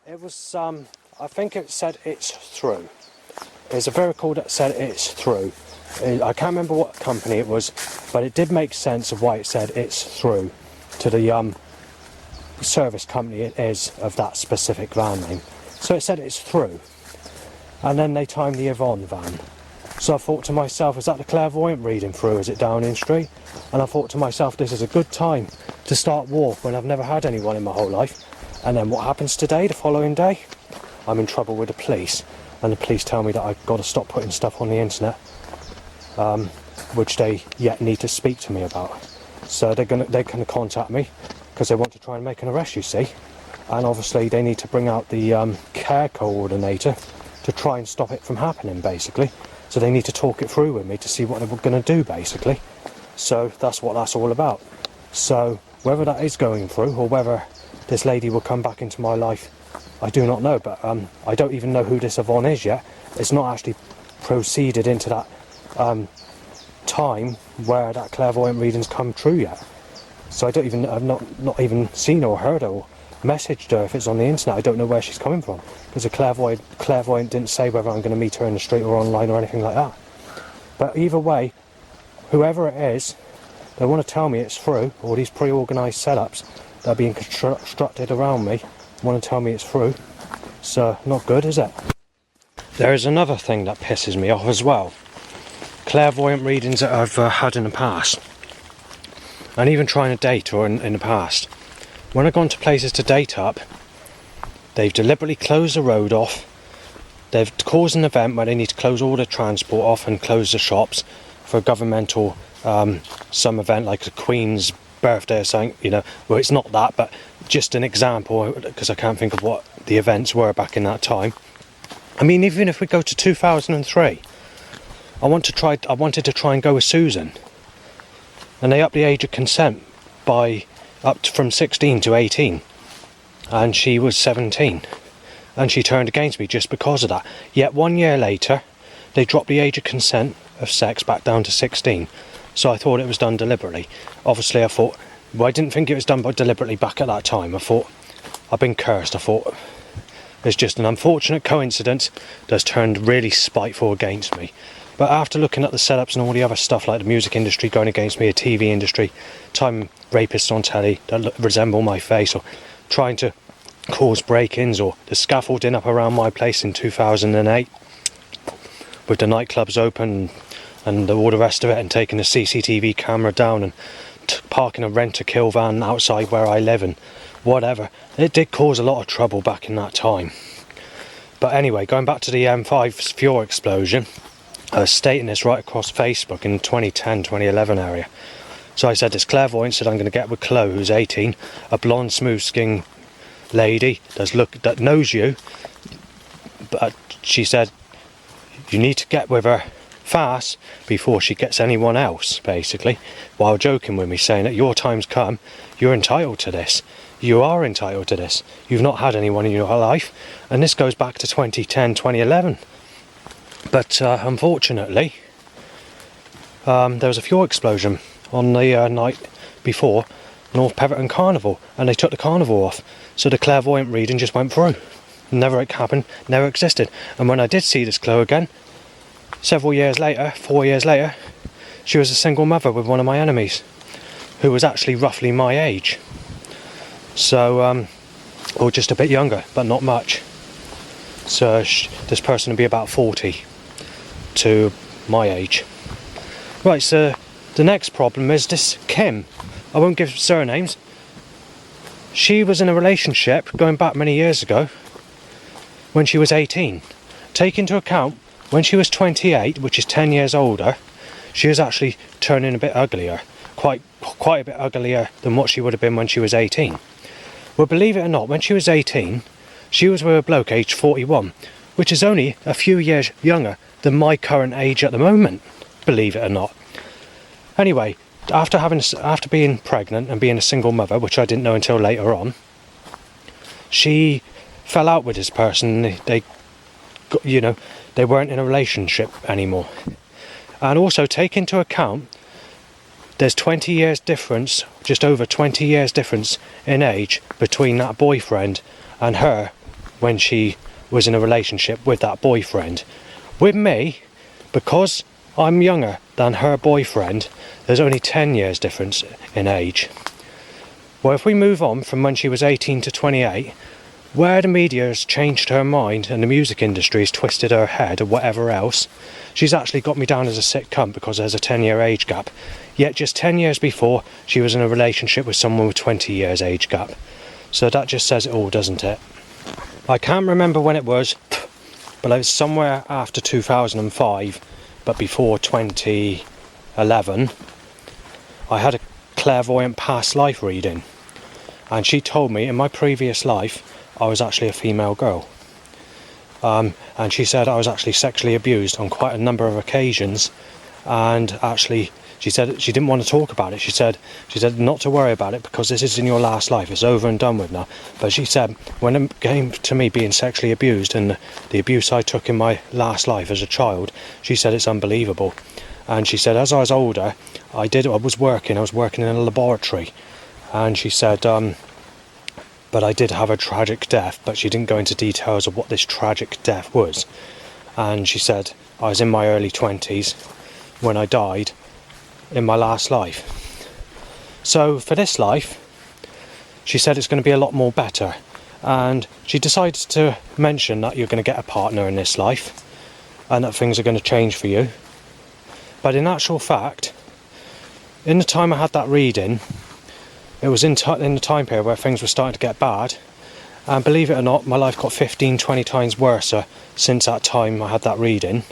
It was, I think it said it's through. There's a vehicle that said it's through. I can't remember what company it was, but it did make sense of why it said it's through to the service company it is of that specific van name. So it said it's through. And then they timed the Yvonne van. So I thought to myself, is that the clairvoyant reading through? Is it Downing Street? And I thought to myself, this is a good time to start war when I've never had anyone in my whole life. And then what happens today, the following day? I'm in trouble with the police. And the police tell me that I've got to stop putting stuff on the internet, which they yet need to speak to me about. So they're gonna contact me because they want to try and make an arrest, you see. And obviously they need to bring out the care coordinator to try and stop it from happening, basically. So they need to talk it through with me to see what they're going to do, basically. So that's what that's all about. So Whether that is going through, or whether this lady will come back into my life, I do not know. But I don't even know who this Yvonne is yet. It's not actually proceeded into that time where that clairvoyant reading's come true yet. So I don't even, I've not even seen her or heard her or messaged her. If it's on the internet, I don't know where she's coming from, because the clairvoyant didn't say whether I'm going to meet her in the street or online or anything like that. But either way, whoever it is, they want to tell me it's through, or these pre-organised setups that are being constructed around me want to tell me it's through. So not good, is it? There is another thing that pisses me off as well. Clairvoyant readings that I've had in the past, and even trying to date her in the past. When I've gone to places to date up, they've deliberately closed the road off. They've caused an event where they need to close all the transport off and close the shops for a governmental some event like the Queen's birthday or something, you know. Well, it's not that, but just an example, because I can't think of what the events were back in that time. I mean, even if we go to 2003, I wanted to try and go with Susan, and they upped the age of consent from 16 to 18, and she was 17, and she turned against me just because of that. Yet 1 year later, they dropped the age of consent of sex back down to 16. So I thought it was done deliberately. Obviously I thought, well, I didn't think it was done deliberately back at that time. I thought, I've been cursed. I thought, it's just an unfortunate coincidence that's turned really spiteful against me. But after looking at the setups and all the other stuff, like the music industry going against me, the TV industry, time rapists on telly that resemble my face, or trying to cause break-ins, or the scaffolding up around my place in 2008, with the nightclubs open and all the rest of it, and taking the CCTV camera down and parking a rent-a-kill van outside where I live and whatever. It did cause a lot of trouble back in that time. But anyway, going back to the M5 fuel explosion, I was stating this right across Facebook in 2010, 2011 area. So I said, this clairvoyant said I'm going to get with Chloe, who's 18, a blonde, smooth-skinned lady that knows you, but she said, you need to get with her fast before she gets anyone else, basically, while joking with me, saying that your time's come, you're entitled to this. You are entitled to this. You've not had anyone in your life, and this goes back to 2010, 2011. But unfortunately, there was a fuel explosion on the night before North Petherton Carnival, and they took the carnival off, so the clairvoyant reading just went through. Never happened, never existed. And when I did see this Chloe again, several years later, 4 years later, she was a single mother with one of my enemies, who was actually roughly my age. So, or just a bit younger, but not much. So this person would be about 40 to my age. Right, so the next problem is this Kim. I won't give surnames. She was in a relationship going back many years ago when she was 18. Take into account, when she was 28, which is 10 years older, she was actually turning a bit uglier. Quite a bit uglier than what she would have been when she was 18. Well, believe it or not, when she was 18, she was with a bloke aged 41, which is only a few years younger than my current age at the moment, believe it or not. Anyway, after being pregnant and being a single mother, which I didn't know until later on, she fell out with this person. They weren't in a relationship anymore. And also take into account, there's 20 years difference, just over 20 years difference in age between that boyfriend and her when she was in a relationship with that boyfriend. With me, because I'm younger than her boyfriend, there's only 10 years difference in age. Well, if we move on from when she was 18 to 28, where the media has changed her mind and the music industry has twisted her head or whatever else, she's actually got me down as a sick cunt because there's a 10-year age gap. Yet just 10 years before, she was in a relationship with someone with 20 years age gap. So that just says it all, doesn't it? I can't remember when it was, but it was somewhere after 2005, but before 2011, I had a clairvoyant past life reading. And she told me in my previous life, I was actually a female girl. And she said I was actually sexually abused on quite a number of occasions, and actually She said she didn't want to talk about it. She said not to worry about it because this is in your last life. It's over and done with now. But she said when it came to me being sexually abused and the abuse I took in my last life as a child, she said it's unbelievable. And she said as I was older, I was working in a laboratory, and she said but I did have a tragic death, but she didn't go into details of what this tragic death was. And she said I was in my early 20s when I died in my last life. So for this life, she said it's going to be a lot more better. And she decided to mention that you're going to get a partner in this life and that things are going to change for you. But in actual fact, in the time I had that reading, it was in the time period where things were starting to get bad. And believe it or not, my life got 15, 20 times worse since that time I had that reading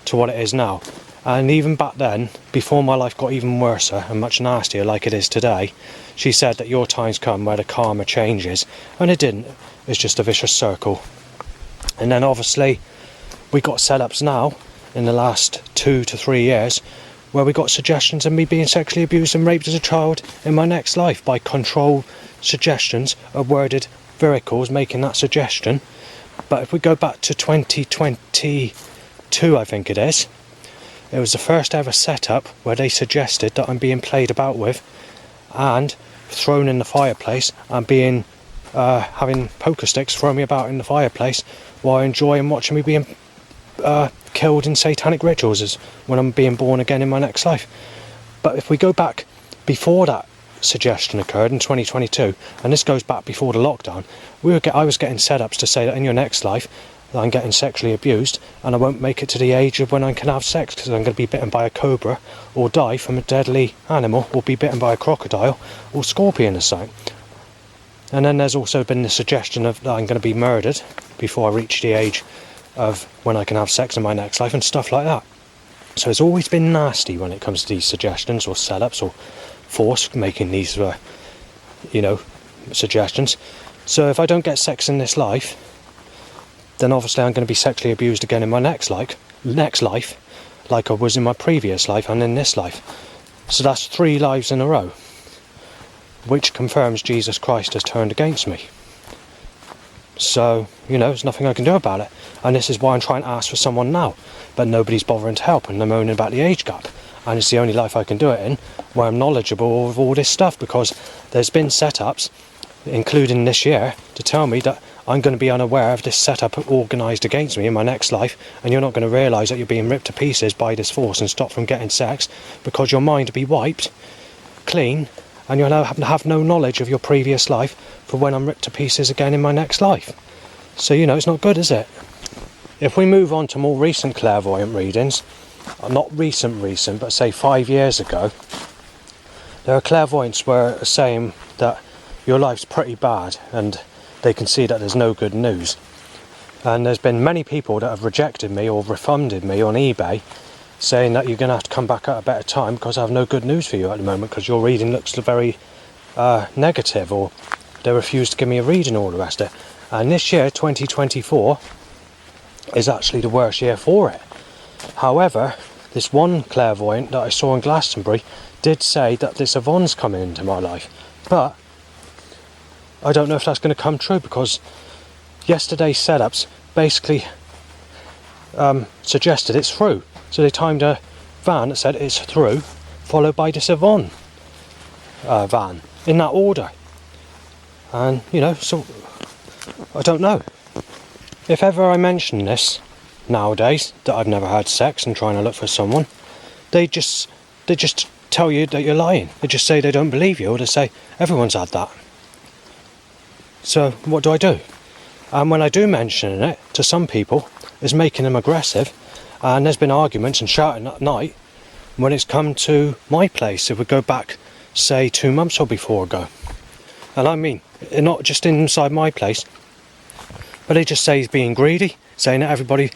to what it is now. And even back then, before my life got even worse and much nastier like it is today, she said that your time's come where the karma changes. And it didn't. It's just a vicious circle. And then obviously, we got setups now, in the last 2 to 3 years, where we got suggestions of me being sexually abused and raped as a child in my next life by control suggestions of worded vehicles making that suggestion. But if we go back to 2022, I think it is, it was the first ever setup where they suggested that I'm being played about with and thrown in the fireplace and being having poker sticks thrown me about in the fireplace while enjoying watching me being killed in satanic rituals as when I'm being born again in my next life. But if we go back before that suggestion occurred in 2022, and this goes back before the lockdown, I was getting setups to say that in your next life I'm getting sexually abused and I won't make it to the age of when I can have sex because I'm going to be bitten by a cobra or die from a deadly animal or be bitten by a crocodile or scorpion or something. And then there's also been the suggestion of that I'm going to be murdered before I reach the age of when I can have sex in my next life and stuff like that. So it's always been nasty when it comes to these suggestions or setups or force making these suggestions. So if I don't get sex in this life, then obviously I'm going to be sexually abused again in my next life, like I was in my previous life and in this life. So that's 3 lives in a row, which confirms Jesus Christ has turned against me. So, there's nothing I can do about it. And this is why I'm trying to ask for someone now, but nobody's bothering to help and they're moaning about the age gap. And it's the only life I can do it in where I'm knowledgeable of all this stuff, because there's been setups, including this year, to tell me that I'm going to be unaware of this setup organised against me in my next life, and you're not going to realise that you're being ripped to pieces by this force and stopped from getting sex because your mind will be wiped clean and you'll have no knowledge of your previous life for when I'm ripped to pieces again in my next life. So, it's not good, is it? If we move on to more recent clairvoyant readings, not recent, but say 5 years ago, there are clairvoyants were saying that your life's pretty bad and they can see that there's no good news. And there's been many people that have rejected me or refunded me on eBay, saying that you're going to have to come back at a better time because I have no good news for you at the moment because your reading looks very negative, or they refuse to give me a reading, all the rest of it. And this year, 2024, is actually the worst year for it. However, this one clairvoyant that I saw in Glastonbury did say that this Yvonne's coming into my life. But I don't know if that's going to come true, because yesterday's setups basically suggested it's through. So they timed a van that said it's through, followed by this Yvonne van, in that order. And, so I don't know. If ever I mention this nowadays, that I've never had sex and trying to look for someone, they just tell you that you're lying. They just say they don't believe you, or they say everyone's had that. So what do I do? And when I do mention it to some people, it's making them aggressive, and there's been arguments and shouting at night when it's come to my place. If we go back, say, 2 months or before ago. And I mean, not just inside my place, but they just say he's being greedy, saying that everybody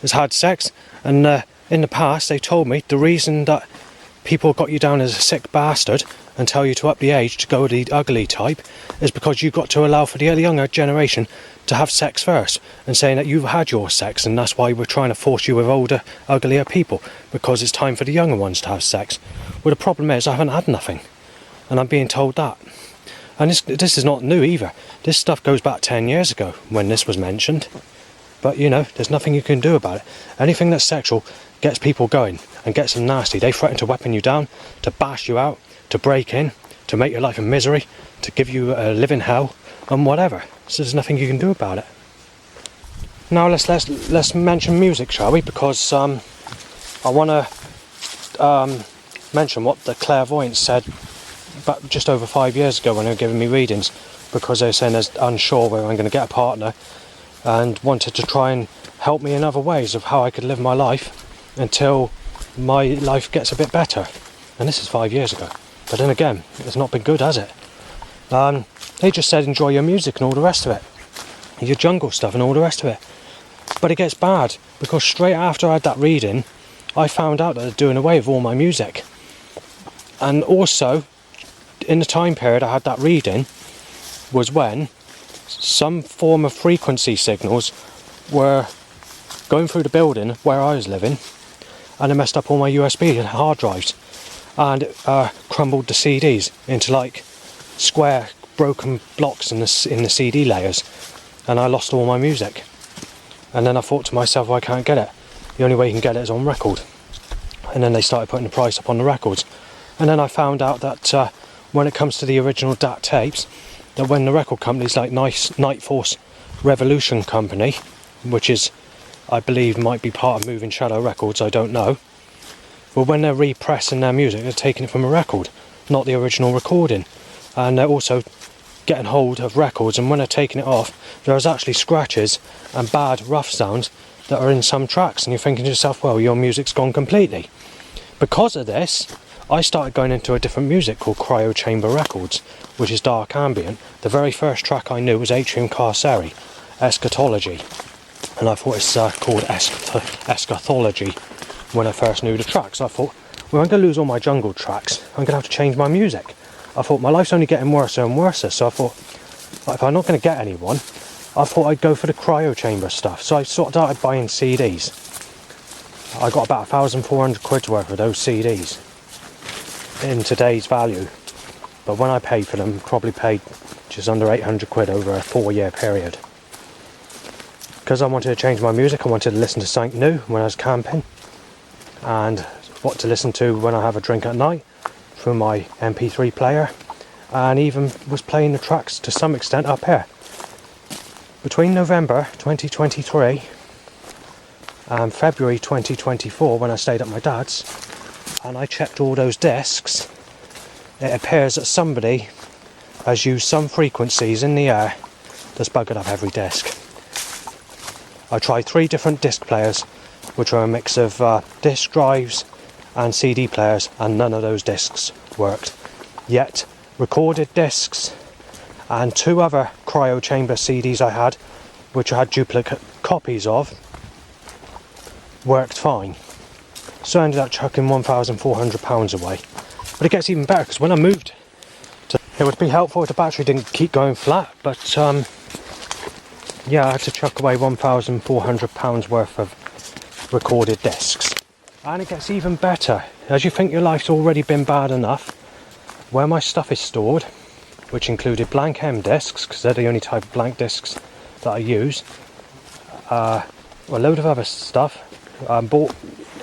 has had sex. And in the past, they told me the reason that people got you down as a sick bastard and tell you to up the age to go with the ugly type is because you've got to allow for the younger generation to have sex first, and saying that you've had your sex and that's why we're trying to force you with older, uglier people, because it's time for the younger ones to have sex. Well, the problem is I haven't had nothing, and I'm being told that. And this is not new either. This stuff goes back 10 years ago when this was mentioned. But you know, there's nothing you can do about it. Anything that's sexual gets people going and gets them nasty. They threaten to weapon you down, to bash you out, to break in, to make your life a misery, to give you a living hell, and whatever. So there's nothing you can do about it. Now let's mention music, shall we? Because I want to mention what the clairvoyants said about just over 5 years ago when they were giving me readings, because they were saying they're unsure whether I'm going to get a partner, and wanted to try and help me in other ways of how I could live my life until my life gets a bit better. And this is 5 years ago. But then again, it's not been good, has it? They just said enjoy your music and all the rest of it. Your jungle stuff and all the rest of it. But it gets bad, because straight after I had that reading, I found out that they're doing away with all my music. And also, in the time period I had that reading, was when some form of frequency signals were going through the building where I was living, and it messed up all my USB and hard drives, and it crumbled the CDs into like square broken blocks in the CD layers, and I lost all my music. And then I thought to myself, well, I can't get it. The only way you can get it is on record. And then they started putting the price up on the records. And then I found out that when it comes to the original DAT tapes, that when the record companies like Night Force Revolution Company, which is, I believe, might be part of Moving Shadow Records, I don't know, well, when they're repressing their music, they're taking it from a record, not the original recording. And they're also getting hold of records, and when they're taking it off, there's actually scratches and bad rough sounds that are in some tracks, and you're thinking to yourself, well, your music's gone completely. Because of this, I started going into a different music called Cryo Chamber Records, which is dark ambient. The very first track I knew was Atrium Carceri, Eschatology, and I thought it's called Eschatology when I first knew the track. So I thought, well, I'm going to lose all my jungle tracks, I'm going to have to change my music. I thought my life's only getting worse and worse, so I thought, if I'm not going to get anyone, I thought I'd go for the cryo chamber stuff. So I sort of started buying CDs. I got about 1,400 quid's worth of those CDs in today's value, but when I paid for them, probably paid just under 800 quid over a 4-year period. Because I wanted to change my music, I wanted to listen to something new when I was camping, and what to listen to when I have a drink at night through my MP3 player, and even was playing the tracks to some extent up here. Between November 2023 and February 2024, when I stayed at my dad's, and I checked all those discs, it appears that somebody has used some frequencies in the air that's buggered up every disc. I tried 3 different disc players, which are a mix of disc drives and CD players, and none of those discs worked. Yet, recorded discs and 2 other cryo chamber CDs I had, which I had duplicate copies of, worked fine. So I ended up chucking £1,400 away. But it gets even better, because when I moved to, it would be helpful if the battery didn't keep going flat, but yeah, I had to chuck away £1,400 worth of recorded discs. And it gets even better. As you think your life's already been bad enough, where my stuff is stored, which included blank M discs, because they're the only type of blank discs that I use, a load of other stuff, bought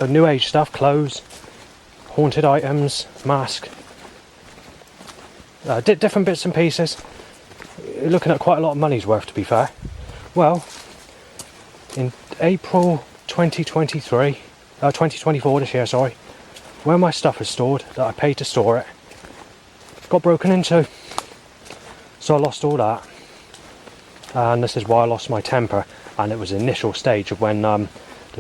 new age stuff, clothes, haunted items, mask, different bits and pieces. You're looking at quite a lot of money's worth, to be fair. Well, in April 2024 this year, sorry, where my stuff is stored, that I paid to store it, got broken into. So I lost all that, and this is why I lost my temper. And it was the initial stage of when the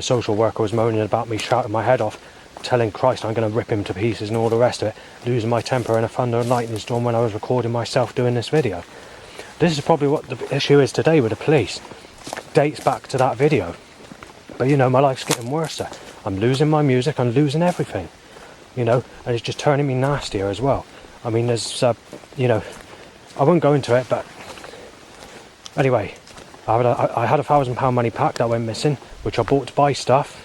social worker was moaning about me, shouting my head off, telling Christ I'm going to rip him to pieces and all the rest of it, losing my temper in a thunder and lightning storm when I was recording myself doing this video. This is probably what the issue is today with the police. Dates back to that video. But you know, my life's getting worse. I'm losing my music, I'm losing everything. You know, and it's just turning me nastier as well. I mean, there's, you know, I won't go into it, but anyway, I had £1,000 money pack that went missing, which I bought to buy stuff.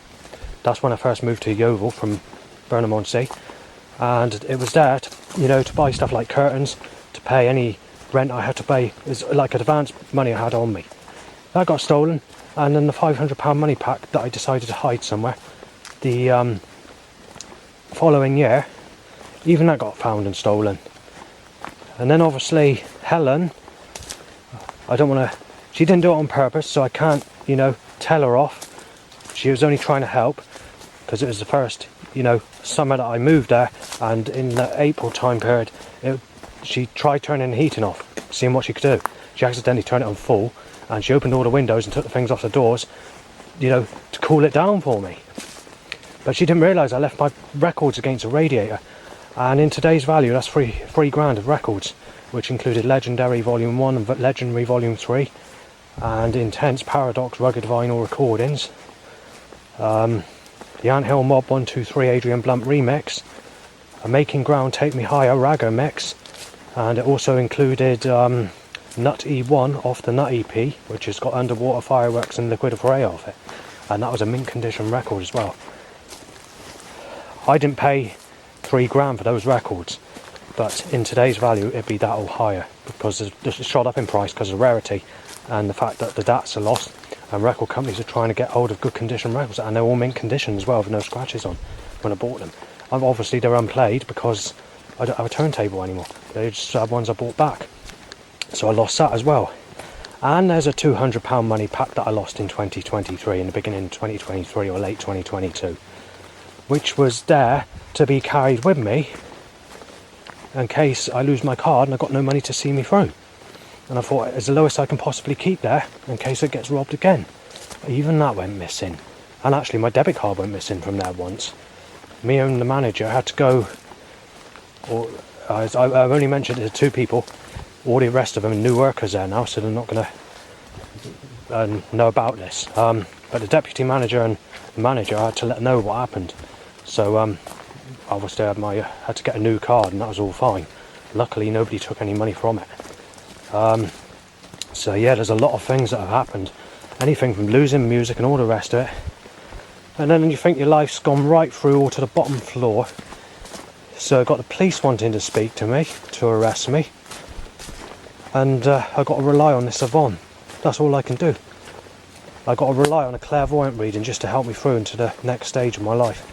That's when I first moved to Yeovil from Burnham-on-Sea, and it was there to, you know, to buy stuff like curtains, to pay any rent I had to pay. It's like advance money I had on me. That got stolen, and then the £500 money pack that I decided to hide somewhere. The following year, even that got found and stolen. And then obviously Helen, I don't want to, she didn't do it on purpose, so I can't, you know, tell her off. She was only trying to help, because it was the first, you know, summer that I moved there, and in the April time period, she tried turning the heating off, seeing what she could do. She accidentally turned it on full, and she opened all the windows and took the things off the doors, you know, to cool it down for me. But she didn't realise I left my records against a radiator, and in today's value, that's £3,000 of records, which included Legendary Volume 1 and Legendary Volume 3, and Intense Paradox Rugged Vinyl recordings. The Anthill Mob 123 Adrian Blunt remix, a Making Ground Take Me Higher Ragger mix, and it also included Nut E1 off the Nut EP, which has got Underwater Fireworks and Liquid Fray off it, and that was a mint condition record as well. I didn't pay £3,000 for those records, but in today's value it'd be that or higher, because it's shot up in price because of rarity and the fact that the DATs are lost, and record companies are trying to get hold of good condition records, and they're all mint condition as well with no scratches on when I bought them. Obviously they're unplayed because I don't have a turntable anymore. They're just ones I bought back, so I lost that as well. And there's a £200 money pack that I lost in 2023, in the beginning of 2023 or late 2022, which was there to be carried with me in case I lose my card and I've got no money to see me through. And I thought it's the lowest I can possibly keep there in case it gets robbed again. But even that went missing. And actually my debit card went missing from there once. Me and the manager had to go, or I've only mentioned it to 2 people, all the rest of them are new workers there now, so they're not going to know about this. But the deputy manager and the manager, I had to let them know what happened. So obviously I had to get a new card, and that was all fine. Luckily nobody took any money from it. So yeah, there's a lot of things that have happened. Anything from losing music and all the rest of it. And then you think your life's gone right through all to the bottom floor. So I got the police wanting to speak to me, to arrest me. And I got to rely on this Yvonne. That's all I can do. I got to rely on a clairvoyant reading just to help me through into the next stage of my life.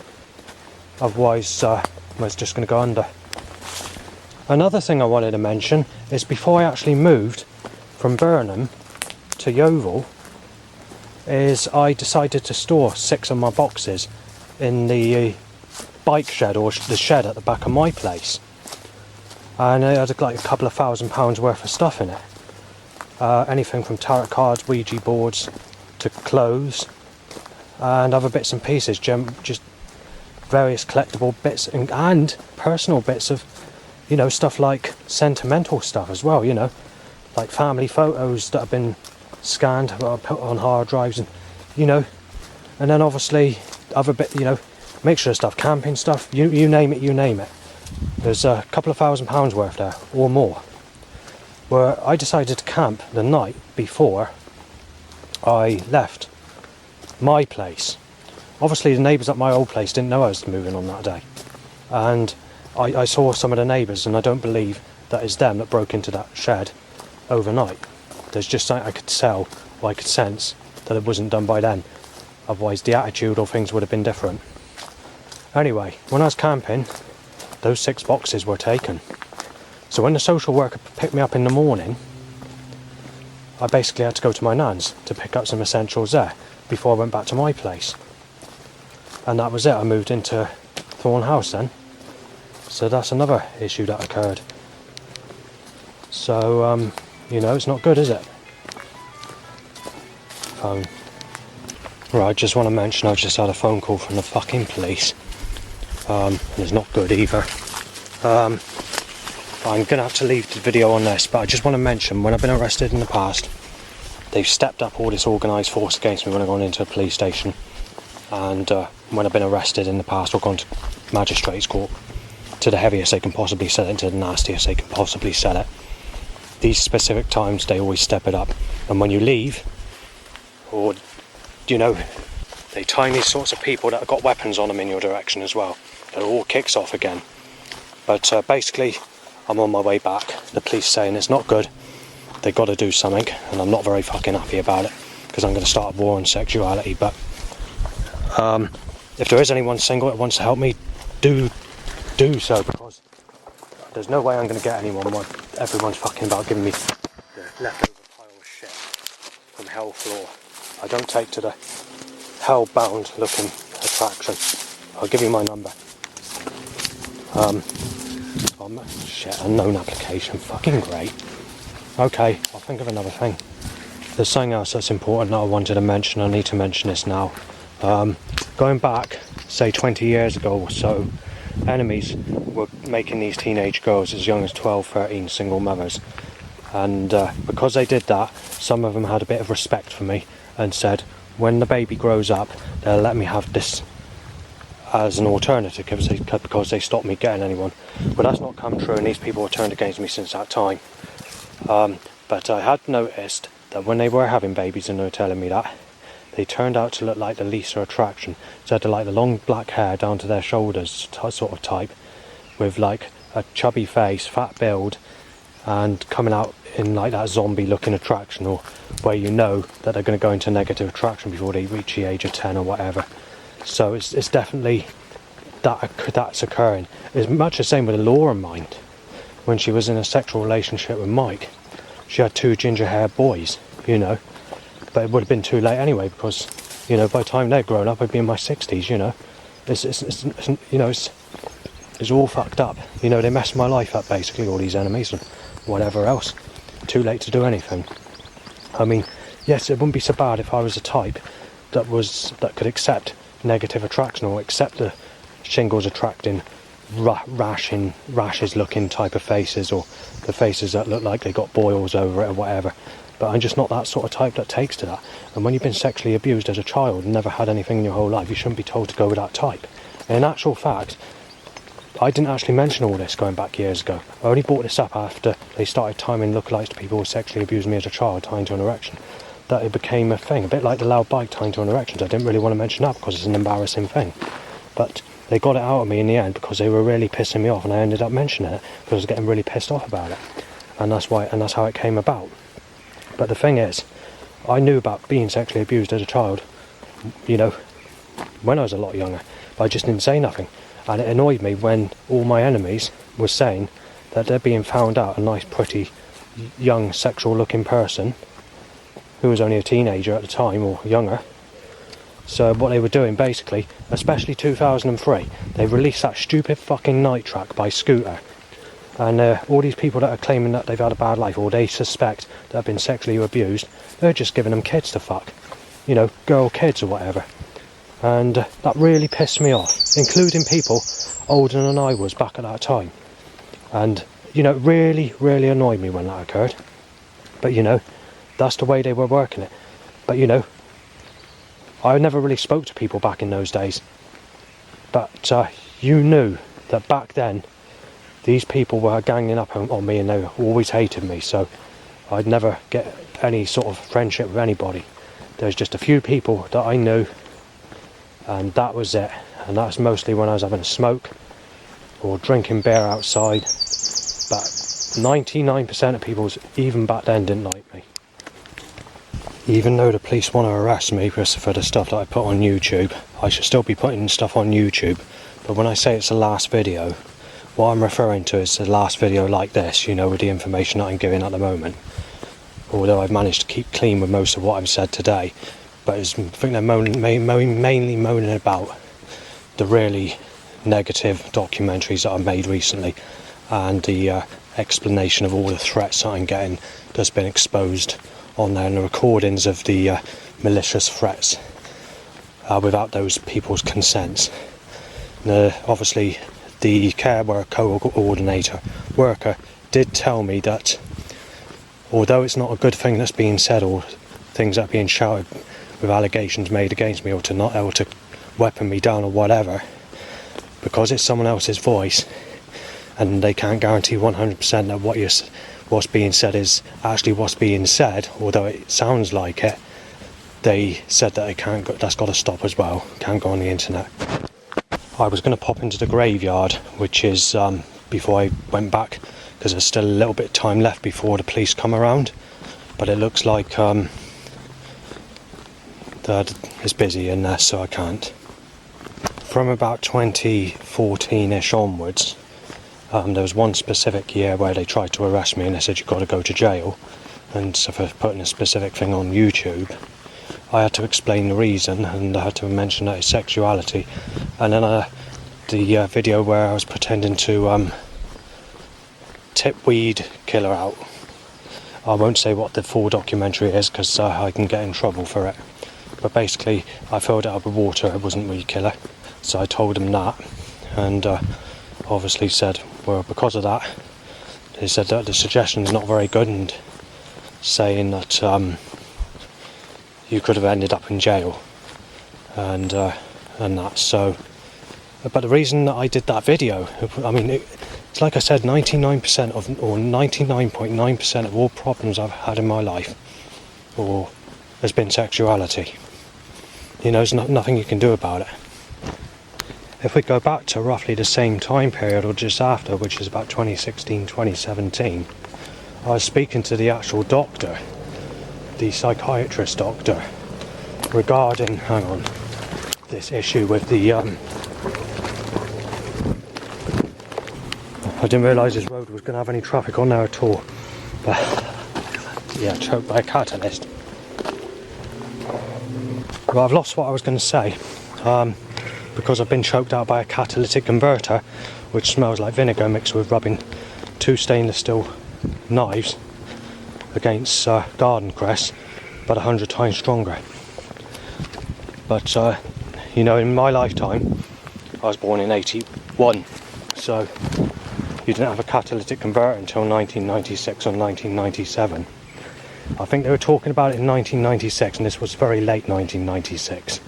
Otherwise, I was just going to go under. Another thing I wanted to mention is before I actually moved from Burnham to Yeovil, is I decided to store 6 of my boxes in the bike shed, or the shed at the back of my place. And it had like a couple of £1,000 worth of stuff in it. Anything from tarot cards, Ouija boards, to clothes, and other bits and pieces, just various collectible bits and personal bits of, you know, stuff like sentimental stuff as well, you know, like family photos that have been scanned or put on hard drives, and, you know, and then obviously other bit, you know, mixture of stuff, camping stuff, you name it, you name it. There's a couple of £1,000 worth there, or more, where I decided to camp the night before I left my place. Obviously the neighbours at my old place didn't know I was moving on that day, and I saw some of the neighbours, and I don't believe that it's them that broke into that shed overnight. There's just something I could tell, or I could sense, that it wasn't done by then. Otherwise the attitude or things would have been different. Anyway, when I was camping, those 6 boxes were taken. So when the social worker picked me up in the morning, I basically had to go to my nan's to pick up some essentials there before I went back to my place. And that was it. I moved into Thorn House then. So that's another issue that occurred. So, you know, it's not good, is it? Phone. Right, I just want to mention I've just had a phone call from the fucking police. And it's not good either. I'm going to have to leave the video on this, but I just want to mention, when I've been arrested in the past, they've stepped up all this organised force against me when I've gone into a police station. And when I've been arrested in the past or gone to magistrates court, to the heaviest they can possibly sell it, to the nastiest they can possibly sell it. These specific times they always step it up, and when you leave, or you know, they time these sorts of people that have got weapons on them in your direction as well. It all kicks off again. But basically, I'm on my way back. The police saying it's not good. They've got to do something, and I'm not very fucking happy about it, because I'm going to start a war on sexuality. But if there is anyone single that wants to help me, do so, because there's no way I'm going to get anyone when everyone's fucking about giving me the leftover pile of shit from hell floor. I don't take to the hell-bound looking attraction. I'll give you my number. Shit, unknown application. Fucking great. Okay, I'll think of another thing. There's something else that's important that I wanted to mention. I need to mention this now. Going back, say 20 years ago or so, enemies were making these teenage girls as young as 12, 13 single mothers. And because they did that, some of them had a bit of respect for me and said, when the baby grows up, they'll let me have this as an alternative because they stopped me getting anyone. But that's not come true, and these people have turned against me since that time. But I had noticed that when they were having babies and they were telling me that, they turned out to look like the Lisa attraction. So they had like the long black hair down to their shoulders sort of type, with like a chubby face, fat build, and coming out in like that zombie looking attraction, or where you know that they're going to go into negative attraction before they reach the age of 10 or whatever. So it's definitely that's occurring. It's much the same with Laura Mind. When she was in a sexual relationship with Mike, she had 2 ginger haired boys, you know, but it would have been too late anyway, because, you know, by the time they'd grown up I'd be in my 60s, you know. It's all fucked up, you know. They messed my life up basically, all these enemies and whatever else. Too late to do anything. I mean, yes, it wouldn't be so bad if I was a type that could accept negative attraction, or accept the shingles attracting rashes looking type of faces, or the faces that look like they got boils over it or whatever. But I'm just not that sort of type that takes to that. And when you've been sexually abused as a child and never had anything in your whole life, you shouldn't be told to go with that type. And in actual fact, I didn't actually mention all this going back years ago. I only brought this up after they started timing lookalikes to people who sexually abused me as a child, tying to an erection. That it became a thing, a bit like the loud bike tying to an erection. I didn't really want to mention that because it's an embarrassing thing. But they got it out of me in the end because they were really pissing me off, and I ended up mentioning it because I was getting really pissed off about it. And that's how it came about. But the thing is, I knew about being sexually abused as a child, you know, when I was a lot younger, but I just didn't say nothing. And it annoyed me when all my enemies were saying that they're being found out a nice, pretty, young, sexual-looking person who was only a teenager at the time, or younger. So what they were doing, basically, especially 2003, they released that stupid fucking Night Track by Scooter. And all these people that are claiming that they've had a bad life, or they suspect that have been sexually abused, they're just giving them kids to fuck. You know, girl kids or whatever. And that really pissed me off, including people older than I was back at that time. And, you know, it really, really annoyed me when that occurred. But, you know, that's the way they were working it. But, you know, I never really spoke to people back in those days. But you knew that back then, these people were ganging up on me, and they always hated me. So I'd never get any sort of friendship with anybody. There's just a few people that I knew, and that was it. And that's mostly when I was having a smoke or drinking beer outside. But 99% of people, even back then, didn't like me. Even though the police want to arrest me for the stuff that I put on YouTube, I should still be putting stuff on YouTube. But when I say it's the last video, what I'm referring to is the last video like this, you know, with the information that I'm giving at the moment. Although I've managed to keep clean with most of what I've said today. But I think they're mainly moaning about the really negative documentaries that I've made recently, and the explanation of all the threats that I'm getting that's been exposed on there, and the recordings of the malicious threats without those people's consents. Obviously, the care work coordinator worker did tell me that although it's not a good thing that's being said, or things that are being shouted with allegations made against me, or to weapon me down or whatever, because it's someone else's voice, and they can't guarantee 100% that what's being said is actually what's being said, although it sounds like it. They said that that's got to stop as well, can't go on the internet. I was going to pop into the graveyard, which is before I went back, because there's still a little bit of time left before the police come around, but it looks like that it's busy in there, so I can't. From about 2014-ish onwards, there was one specific year where they tried to arrest me and they said you've got to go to jail, and so for putting a specific thing on YouTube. I had to explain the reason, and I had to mention that it's sexuality. And then the video where I was pretending to tip weed killer out. I won't say what the full documentary is because I can get in trouble for it. But basically, I filled it up with water, it wasn't weed killer. So I told them that, and obviously said, well, because of that, they said that the suggestion's not very good, and saying that you could have ended up in jail, and that. So, but the reason that I did that video, I mean, it's like I said, 99% of, or 99.9% of all problems I've had in my life, has been sexuality. You know, there's nothing you can do about it. If we go back to roughly the same time period, or just after, which is about 2016, 2017, I was speaking to the actual doctor, the psychiatrist doctor, regarding, hang on, this issue with the, I didn't realise this road was going to have any traffic on there at all, but, yeah, choked by a catalyst. Well, I've lost what I was going to say, because I've been choked out by a catalytic converter, which smells like vinegar mixed with rubbing 2 stainless steel knives against garden cress, but 100 times stronger. But you know, in my lifetime, I was born in 81, so you didn't have a catalytic converter until 1996 or 1997. I think they were talking about it in 1996, and this was very late 1996.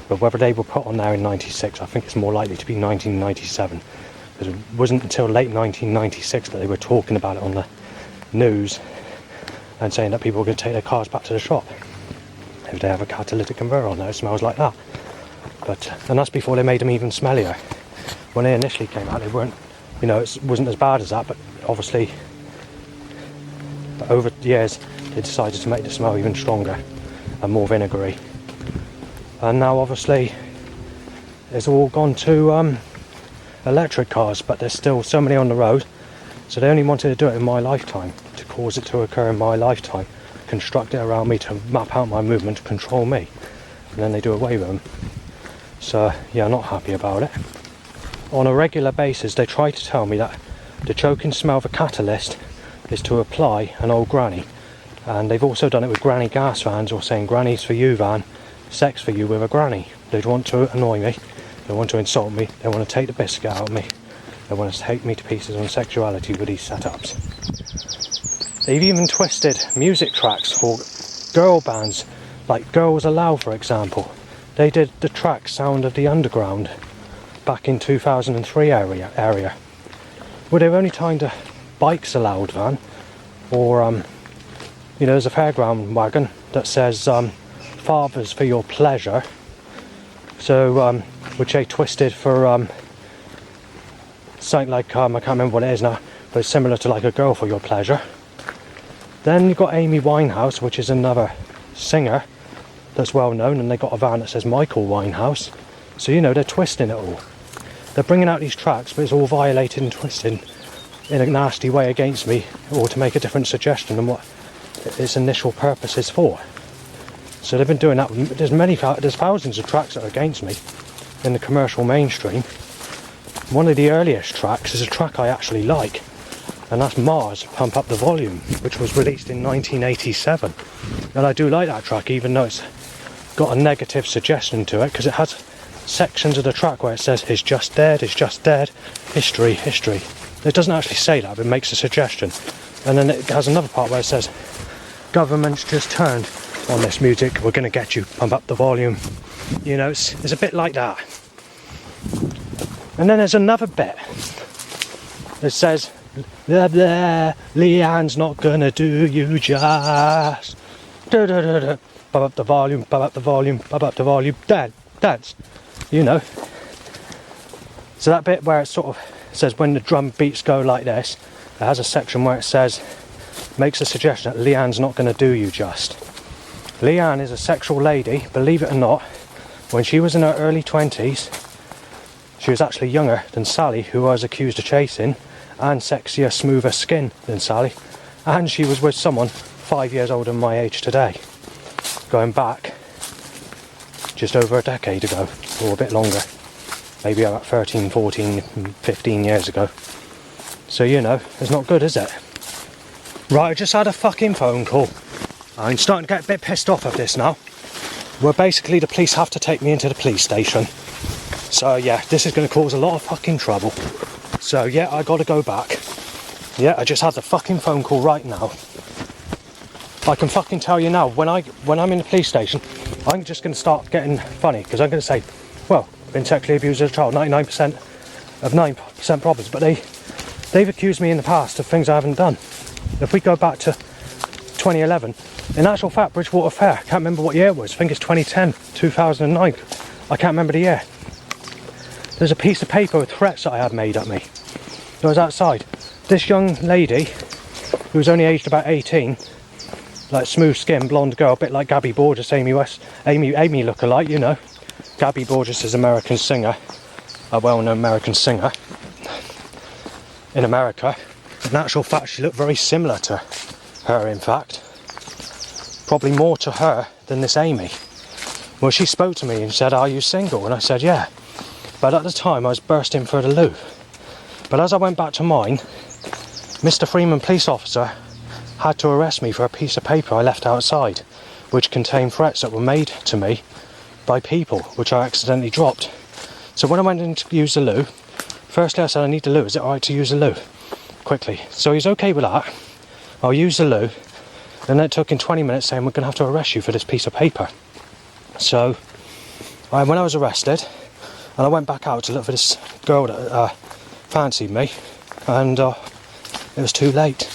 But whether they were put on there in 96, I think it's more likely to be 1997. Because it wasn't until late 1996 that they were talking about it on the news and saying that people were going to take their cars back to the shop if they have a catalytic converter on there. It smells like that. And that's before they made them even smellier. When they initially came out, they weren't, you know, it wasn't as bad as that, but obviously over the years they decided to make the smell even stronger and more vinegary. And now obviously it's all gone to electric cars, but there's still so many on the road, so they only wanted to do it in my lifetime, to cause it to occur in my lifetime, construct it around me to map out my movement, to control me, and then they do away with them. So yeah, I'm not happy about it. On a regular basis they try to tell me that the choking smell of a catalyst is to apply an old granny, and they've also done it with granny gas vans, or saying granny's for you van, sex for you with a granny. They'd want to annoy me, they want to insult me, they want to take the biscuit out of me, they want to take me to pieces on sexuality with these setups. They've even twisted music tracks for girl bands, like Girls Aloud for example. They did the track Sound of the Underground back in 2003 area. Well, they've only timed a Bikes Allowed van, or you know, there's a fairground wagon that says Fathers for Your Pleasure, so which they twisted for something like I can't remember what it is now, but it's similar to like a Girl for Your Pleasure. Then you've got Amy Winehouse, which is another singer that's well known, and they got a van that says Michael Winehouse. So you know, they're twisting it all. They're bringing out these tracks, but it's all violated and twisted in a nasty way against me, or to make a different suggestion than what its initial purpose is for. So they've been doing that. There's thousands of tracks that are against me in the commercial mainstream. One of the earliest tracks is a track I actually like, and that's Mars, Pump Up the Volume, which was released in 1987. And I do like that track, even though it's got a negative suggestion to it, because it has sections of the track where it says it's just dead, history. It doesn't actually say that, but it makes a suggestion. And then it has another part where it says, government's just turned on this music, we're going to get you, pump up the volume. You know, it's a bit like that. And then there's another bit It says, blah, blah, Leanne's not gonna do you just. Da, da, da, da. Bub up the volume, bub up the volume, bub up the volume. Dance. You know. So that bit where it sort of says when the drum beats go like this, it has a section where it says, makes a suggestion that Leanne's not gonna do you just. Leanne is a sexual lady, believe it or not. When she was in her early 20s, she was actually younger than Sally, who I was accused of chasing, and sexier, smoother skin than Sally. And she was with someone 5 years older than my age today. Going back just over a decade ago, or a bit longer. Maybe about 13, 14, 15 years ago. So, you know, it's not good, is it? Right, I just had a fucking phone call. I'm starting to get a bit pissed off of this now. Where basically the police have to take me into the police station. So yeah, this is going to cause a lot of fucking trouble. So yeah, I got to go back. Yeah, I just had the fucking phone call right now. I can fucking tell you now, when I'm in the police station, I'm just going to start getting funny, because I'm going to say, well, been sexually abused as a child, 99% of 9% problems, but they've accused me in the past of things I haven't done. If we go back to 2011, in actual fact, Bridgewater Fair, can't remember what year it was, I think it's 2010, 2009, I can't remember the year. There's a piece of paper with threats that I had made at me. I was outside. This young lady, who was only aged about 18, like smooth skin, blonde girl, a bit like Gabby Borges, Amy lookalike, you know. Gabby Borges is an American singer, a well-known American singer in America. In actual fact, she looked very similar to her, in fact. Probably more to her than this Amy. Well, she spoke to me and said, "Are you single?" And I said, "Yeah." But at the time, I was bursting for the loo. But as I went back to mine, Mr. Freeman, police officer, had to arrest me for a piece of paper I left outside, which contained threats that were made to me by people, which I accidentally dropped. So when I went in to use the loo, firstly I said, "I need the loo, is it alright to use the loo?" Quickly. So he's okay with that. I'll use the loo. And then it took him 20 minutes saying, "We're going to have to arrest you for this piece of paper." So when I was arrested, and I went back out to look for this girl that fancied me, and it was too late.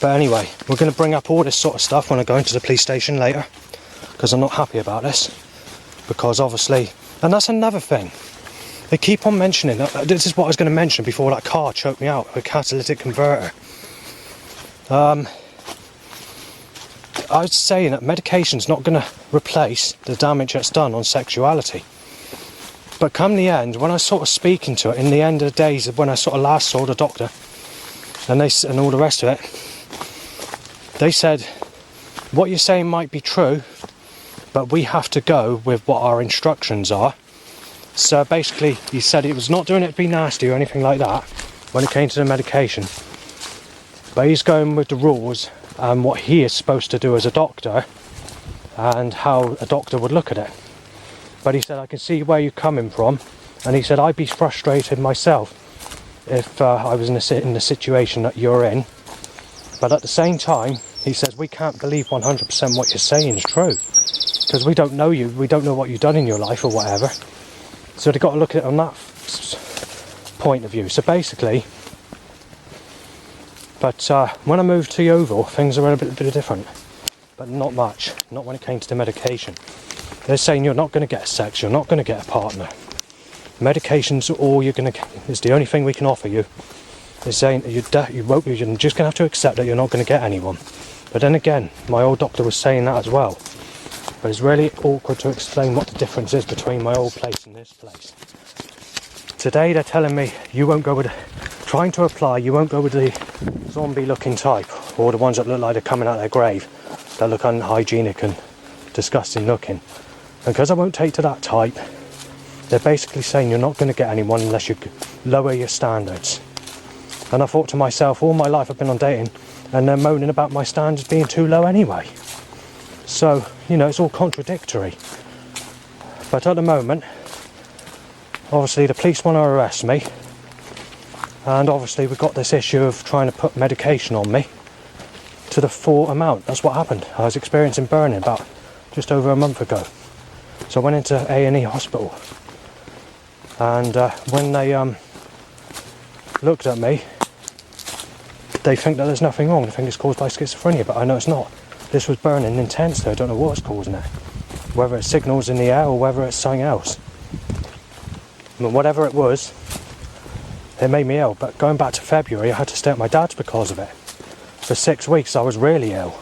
But anyway, we're going to bring up all this sort of stuff when I go into the police station later, because I'm not happy about this. Because obviously, and that's another thing, they keep on mentioning, this is what I was going to mention before that car choked me out, a catalytic converter. I was saying that medication's not going to replace the damage that's done on sexuality. But come the end, when I was sort of speaking to it, in the end of the days of when I sort of last saw the doctor, and all the rest of it, they said, "What you're saying might be true, but we have to go with what our instructions are." So basically, he said it was not doing it to be nasty or anything like that when it came to the medication. But he's going with the rules and what he is supposed to do as a doctor and how a doctor would look at it. But he said, "I can see where you're coming from." And he said, "I'd be frustrated myself if I was in the situation that you're in. But at the same time," he says, "we can't believe 100% what you're saying is true. Because we don't know you, we don't know what you've done in your life or whatever." So they've got to look at it on that point of view. So basically, but when I moved to Yeovil, things are a bit different. But not much, not when it came to the medication. They're saying you're not going to get sex, you're not going to get a partner. Medication's all you're going to get, it's the only thing we can offer you. They're saying you're just going to have to accept that you're not going to get anyone. But then again, my old doctor was saying that as well. But it's really awkward to explain what the difference is between my old place and this place. Today they're telling me you won't go with, trying to apply, you won't go with the zombie looking type, or the ones that look like they're coming out of their grave, that look unhygienic and disgusting looking. And because I won't take to that type, they're basically saying you're not going to get anyone unless you lower your standards. And I thought to myself, all my life I've been on dating, and they're moaning about my standards being too low anyway. So, you know, it's all contradictory. But at the moment, obviously the police want to arrest me. And obviously we've got this issue of trying to put medication on me to the full amount. That's what happened. I was experiencing burning about just over a month ago. So I went into A&E hospital. And when they looked at me, they think that there's nothing wrong. They think it's caused by schizophrenia, but I know it's not. This was burning intensely. I don't know what's causing it. Whether it's signals in the air or whether it's something else. But whatever it was, it made me ill. But going back to February, I had to stay at my dad's because of it. For 6 weeks, I was really ill.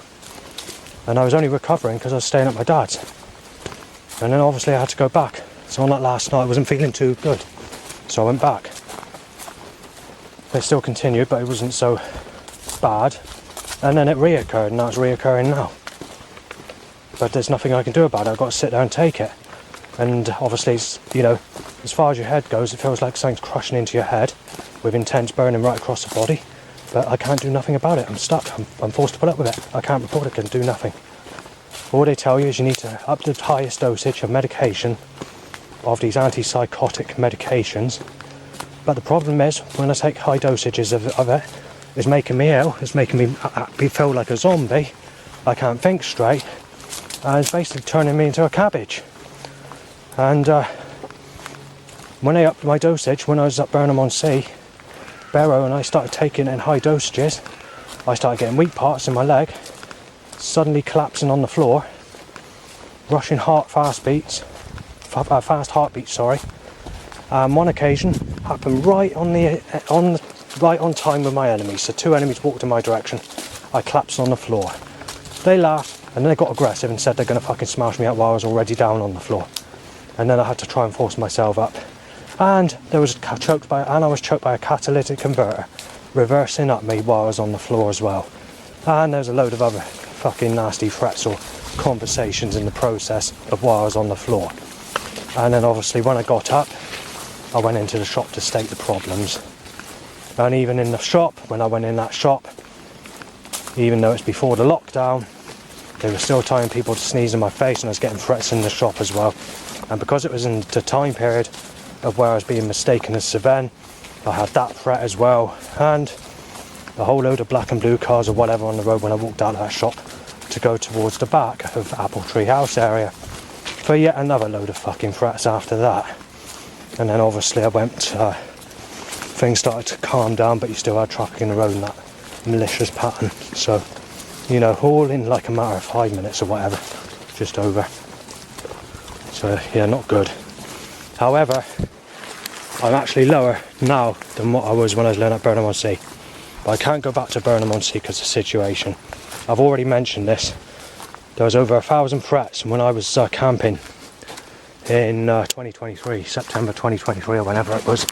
And I was only recovering because I was staying at my dad's. And then obviously I had to go back. So on that last night, I wasn't feeling too good. So I went back. It still continued, but it wasn't so bad. And then it reoccurred, and now it's reoccurring now. But there's nothing I can do about it. I've got to sit there and take it. And obviously, it's, you know, as far as your head goes, it feels like something's crushing into your head with intense burning right across the body. But I can't do nothing about it. I'm stuck. I'm forced to put up with it. I can't report it. I can do nothing. All they tell you is you need to up the highest dosage of medication, of these antipsychotic medications. But the problem is, when I take high dosages of it, it's making me ill. It's making me feel like a zombie. I can't think straight. And it's basically turning me into a cabbage. And when I upped my dosage, when I was at Burnham-on-Sea, Barrow and I started taking it in high dosages, I started getting weak parts in my leg, suddenly collapsing on the floor, rushing fast heartbeats, sorry. One occasion happened right on time with my enemies. So 2 enemies walked in my direction. I collapsed on the floor. They laughed and then they got aggressive and said they're going to fucking smash me up while I was already down on the floor. And then I had to try and force myself up. And I was choked by a catalytic converter reversing up me while I was on the floor as well. And there's a load of other fucking nasty threats or conversations in the process of while I was on the floor. And then obviously when I got up, I went into the shop to state the problems. And even in the shop, when I went in that shop, even though it's before the lockdown, they were still telling people to sneeze in my face, and I was getting threats in the shop as well. And because it was in the time period of where I was being mistaken as Cevennes, I had that threat as well, and a whole load of black and blue cars or whatever on the road when I walked out of that shop to go towards the back of Apple Tree House area for yet another load of fucking threats after that. And then obviously I went, things started to calm down, but you still had traffic in the road in that malicious pattern. So, you know, all in like a matter of 5 minutes or whatever, just over. So yeah, not good. However, I'm actually lower now than what I was when I was living at Burnham-on-Sea. But I can't go back to Burnham-on-Sea because of the situation. I've already mentioned this. There was over 1,000 threats when I was camping in 2023, September 2023 or whenever it was,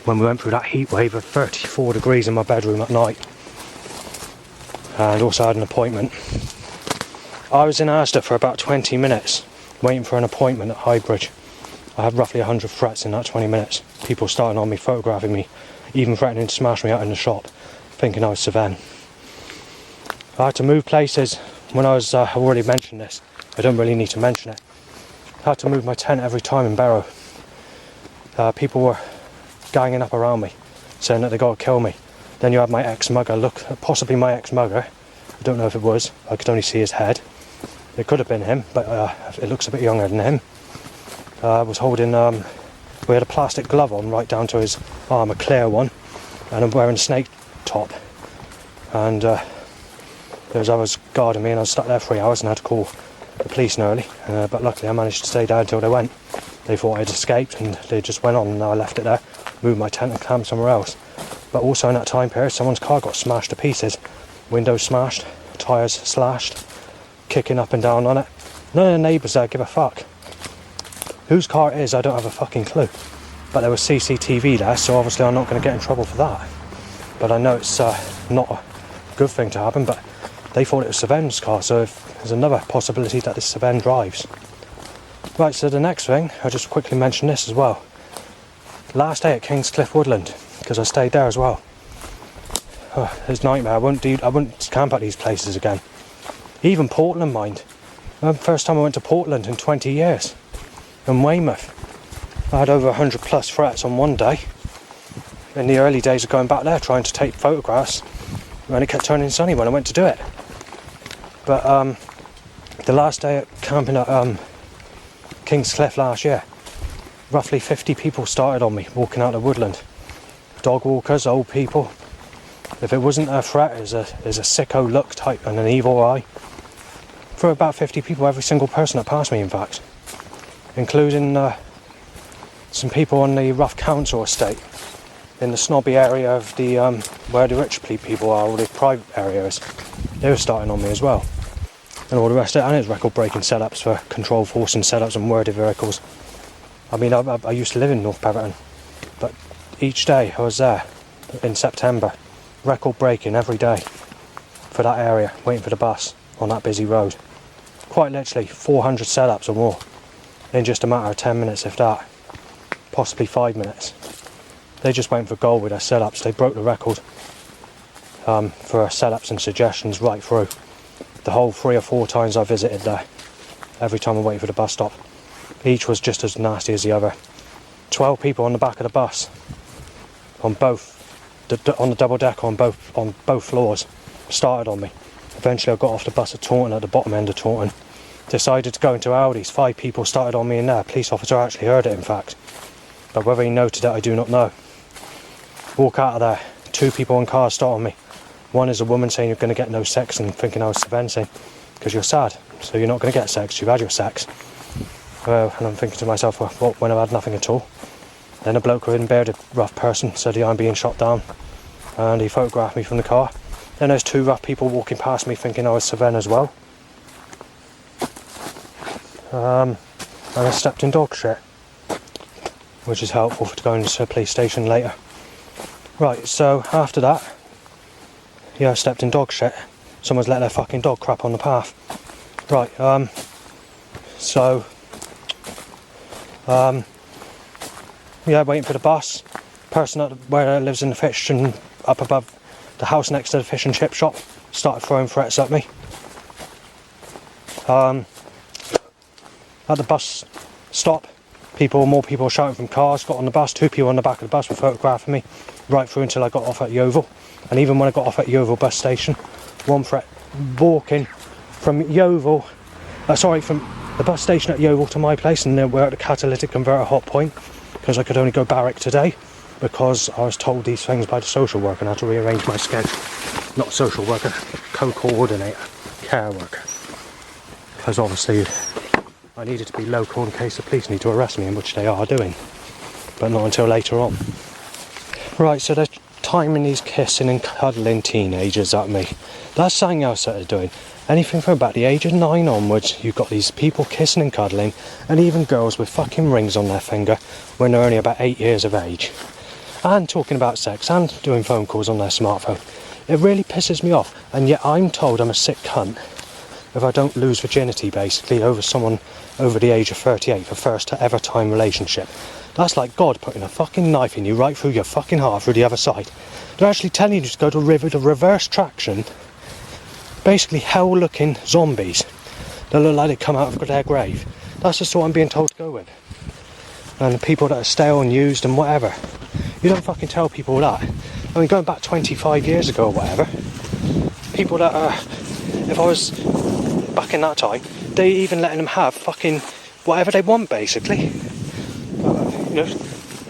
when we went through that heat wave of 34 degrees in my bedroom at night. And also had an appointment. I was in Asda for about 20 minutes waiting for an appointment at Highbridge. I had roughly 100 threats in that 20 minutes. People starting on me, photographing me, even threatening to smash me out in the shop, thinking I was Cevennes. I had to move places when I was, I've already mentioned this, I don't really need to mention it. I had to move my tent every time in Barrow. People were ganging up around me, saying that they got to kill me. Then you had my ex-mugger, possibly my ex-mugger, I don't know if it was, I could only see his head. It could have been him, but it looks a bit younger than him. Was holding, we had a plastic glove on right down to his arm, a clear one, and I'm wearing a snake top. And there was others guarding me, and I was stuck there for 3 hours and I had to call the police nearly. But luckily I managed to stay down until they went. They thought I'd escaped and they just went on, and I left it there, moved my tent and camped somewhere else. But also in that time period, someone's car got smashed to pieces. Windows smashed, tyres slashed, kicking up and down on it. None of the neighbours there give a fuck. Whose car it is, I don't have a fucking clue. But there was CCTV there, so obviously I'm not going to get in trouble for that. But I know it's not a good thing to happen, but they thought it was Cevennes' car, so if there's another possibility that this Cevennes drives. Right, so the next thing, I'll just quickly mention this as well. Last day at Kingscliff Woodland, because I stayed there as well. Oh, it's a nightmare. I won't camp at these places again. Even Portland, mind. First time I went to Portland in 20 years. In Weymouth. I had over 100 plus threats on one day. In the early days of going back there, trying to take photographs, and it kept turning sunny when I went to do it. But the last day at camping at Kingscliff last year, roughly 50 people started on me walking out of Woodland. dog walkers, old people. If it wasn't a threat, as a sicko look type and an evil eye. For about 50 people, every single person that passed me, in fact. Including some people on the Rough Council estate. In the snobby area of the where the rich people are, all the private areas. They were starting on me as well. And all the rest of it. And it's record-breaking setups for control forcing setups and worded vehicles. I mean, I used to live in North Petherton. But each day I was there in September. Record breaking every day for that area, waiting for the bus on that busy road. Quite literally 400 setups or more in just a matter of 10 minutes, if that, possibly 5 minutes. They just went for gold with their setups. They broke the record for setups and suggestions right through the whole 3 or 4 times I visited there. Every time I waited for the bus stop, each was just as nasty as the other. 12 people on the back of the bus on both. On the double deck on both floors started on me. Eventually I got off the bus at Taunton, at the bottom end of Taunton, decided to go into Aldi's. 5 people started on me in there. Police officer actually heard it, in fact, but whether he noted it I do not know. Walk out of there, 2 people in cars start on me. One is a woman saying you're going to get no sex and thinking I was fencing because you're sad, so you're not going to get sex, you've had your sex. And I'm thinking to myself, well, what, when I've had nothing at all? Then a bloke with a bearded rough person said I'm being shot down, and he photographed me from the car. Then there's 2 rough people walking past me thinking I was Savannah as well. And I stepped in dog shit, which is helpful for going to a police station later. Right, so after that, yeah, I stepped in dog shit. Someone's let their fucking dog crap on the path. Right, yeah, waiting for the bus. Person where lives in the fish and up above the house next to the fish and chip shop started throwing threats at me. At the bus stop, more people shouting from cars, got on the bus, 2 people on the back of the bus were photographing me right through until I got off at Yeovil. And even when I got off at Yeovil bus station, one threat walking from Yeovil, from the bus station at Yeovil to my place, and then we're at the catalytic converter hot point, because I could only go Barrack today, because I was told these things by the social worker and I had to rearrange my schedule. Not social worker, co-coordinator, care worker. Because obviously I needed to be local in case the police need to arrest me, in which they are doing. But not until later on. Right, so they're timing these kissing and cuddling teenagers at me. That's something else that they're doing. Anything from about the age of 9 onwards, you've got these people kissing and cuddling, and even girls with fucking rings on their finger when they're only about 8 years of age. And talking about sex, and doing phone calls on their smartphone. It really pisses me off, and yet I'm told I'm a sick cunt if I don't lose virginity, basically, over someone over the age of 38 for first ever time relationship. That's like God putting a fucking knife in you right through your fucking heart through the other side. They're actually telling you to go to the reverse traction. Basically hell-looking zombies that look like they come out of their grave. That's just what I'm being told to go with. And the people that are stale and used and whatever. You don't fucking tell people that. I mean, going back 25 years ago or whatever, people that are, if I was back in that time, they even letting them have fucking whatever they want, basically. You know,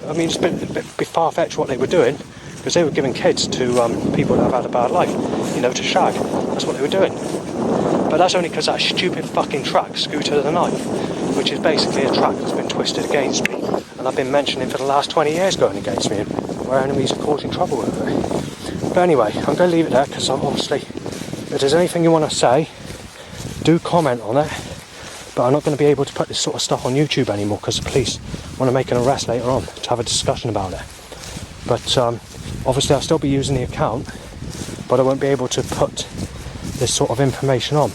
I mean, it's a bit far-fetched what they were doing, because they were giving kids to people that have had a bad life, you know, to shag. That's what they were doing. But that's only because that stupid fucking track, Scooter the Knife, which is basically a track that's been twisted against me, and I've been mentioning for the last 20 years going against me, where enemies are causing trouble over it. But anyway, I'm going to leave it there, because obviously, if there's anything you want to say, do comment on it. But I'm not going to be able to put this sort of stuff on YouTube anymore, because the police want to make an arrest later on to have a discussion about it. But obviously I'll still be using the account, but I won't be able to put this sort of information on.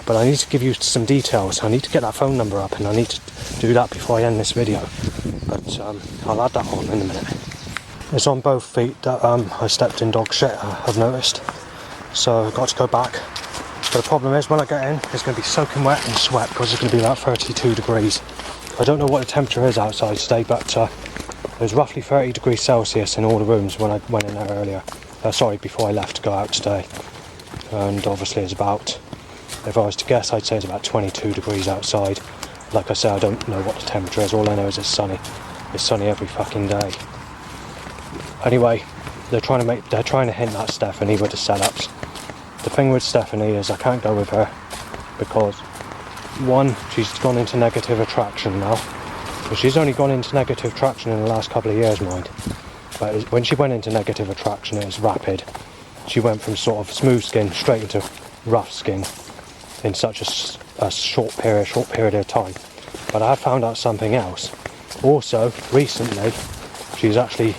But I need to give you some details. I need to get that phone number up, and I need to do that before I end this video. But I'll add that on in a minute. It's on both feet that I stepped in dog shit, I've noticed. So I've got to go back. But the problem is, when I get in, it's going to be soaking wet and sweat, because it's going to be about 32 degrees. I don't know what the temperature is outside today, but it was roughly 30 degrees Celsius in all the rooms when I went in there earlier. Before I left to go out today. And obviously it's about, if I was to guess, I'd say it's about 22 degrees outside. Like I said, I don't know what the temperature is. All I know is it's sunny. It's sunny every fucking day. Anyway, they're trying to hint at Stephanie with the setups. The thing with Stephanie is I can't go with her because, one, she's gone into negative attraction now. But she's only gone into negative attraction in the last couple of years, mind. But when she went into negative attraction, it was rapid. She went from sort of smooth skin straight into rough skin in such a short period of time. But I have found out something else. Also, recently, she's actually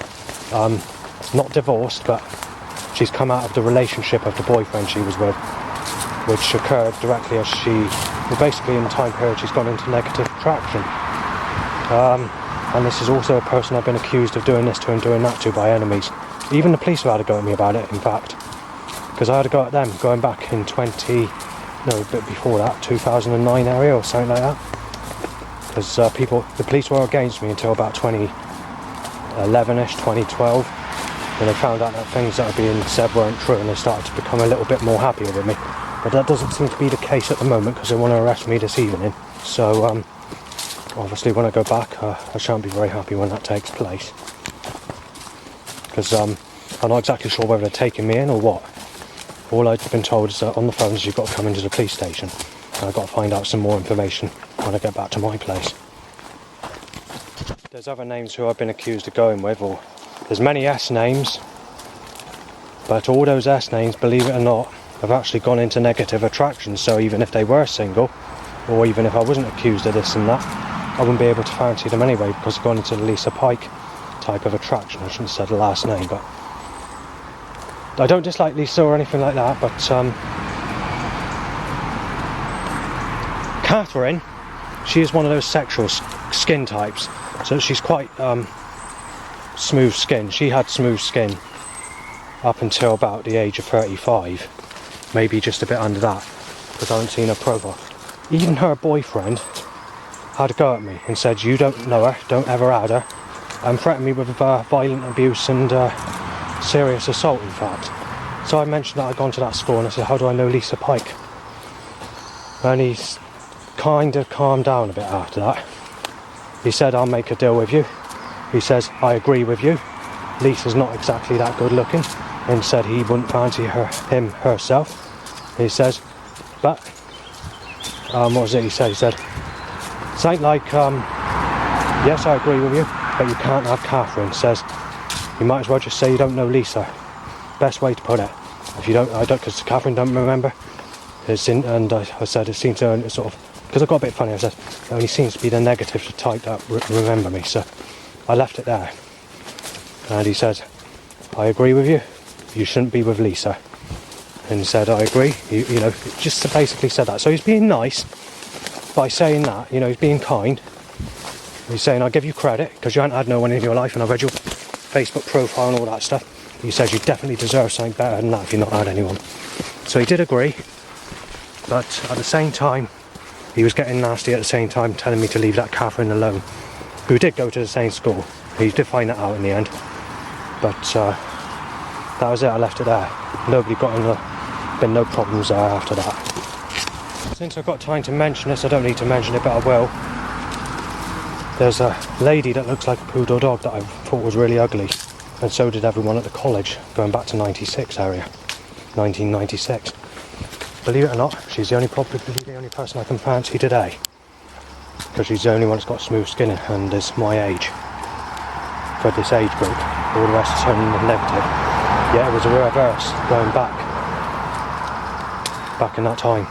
not divorced, but she's come out of the relationship of the boyfriend she was with, which occurred directly as basically in the time period she's gone into negative attraction. And this is also a person I've been accused of doing this to and doing that to by enemies. Even the police have had a go at me about it, in fact. Because I had a go at them going back in a bit before that, 2009 area or something like that. Because the police were against me until about 2011ish, 2012. When they found out that things that were being said weren't true and they started to become a little bit more happier with me. But that doesn't seem to be the case at the moment because they want to arrest me this evening. So, obviously when I go back, I shan't be very happy when that takes place. Because I'm not exactly sure whether they're taking me in or what. All I've been told is that on the phone is you've got to come into the police station. And I've got to find out some more information when I get back to my place. There's other names who I've been accused of going with, or there's many S names. But all those S names, believe it or not, have actually gone into negative attraction. So even if they were single, or even if I wasn't accused of this and that, I wouldn't be able to fancy them anyway because I've gone into the Lisa Pike type of attraction. I shouldn't have said the last name, but I don't dislike Lisa or anything like that, but Catherine, she is one of those sexual skin types, so she's quite smooth skin. She had smooth skin up until about the age of 35, maybe just a bit under that, because I haven't seen her profile. Even her boyfriend had a go at me and said, you don't know her, don't ever add her, and threatened me with violent abuse and serious assault, in fact. So I mentioned that I'd gone to that school and I said, how do I know Lisa Pike? And he's kind of calmed down a bit after that. He said, I'll make a deal with you. He says, I agree with you. Lisa's not exactly that good looking, and said he wouldn't fancy herself. He says, but what was it he said? He said, something like, yes, I agree with you, but you can't have Catherine. Says, you might as well just say you don't know Lisa. Best way to put it. If you don't, because Catherine don't remember. I said, it seems to sort of, because I got a bit funny, I said, it only seems to be the negative type that remember me. So I left it there. And he said, I agree with you. You shouldn't be with Lisa. And he said, I agree. You know, just basically said that. So he's being nice by saying that. You know, he's being kind. He's saying, I'll give you credit because you haven't had no one in your life, and I've read your Facebook profile and all that stuff. He says you definitely deserve something better than that if you've not had anyone. So he did agree, but at the same time, he was getting nasty at the same time, telling me to leave that Catherine alone, who did go to the same school. He did find that out in the end, but that was it. I left it there. Nobody got in been no problems there after that. Since I've got time to mention this, I don't need to mention it, but I will. There's a lady that looks like a poodle dog that I thought was really ugly, and so did everyone at the college, going back to 96 area, 1996. Believe it or not, she's probably the only person I can fancy today, because she's the only one that's got smooth skin and is my age, for this age group. All the rest is only negative. Yeah, it was a reverse, going back in that time.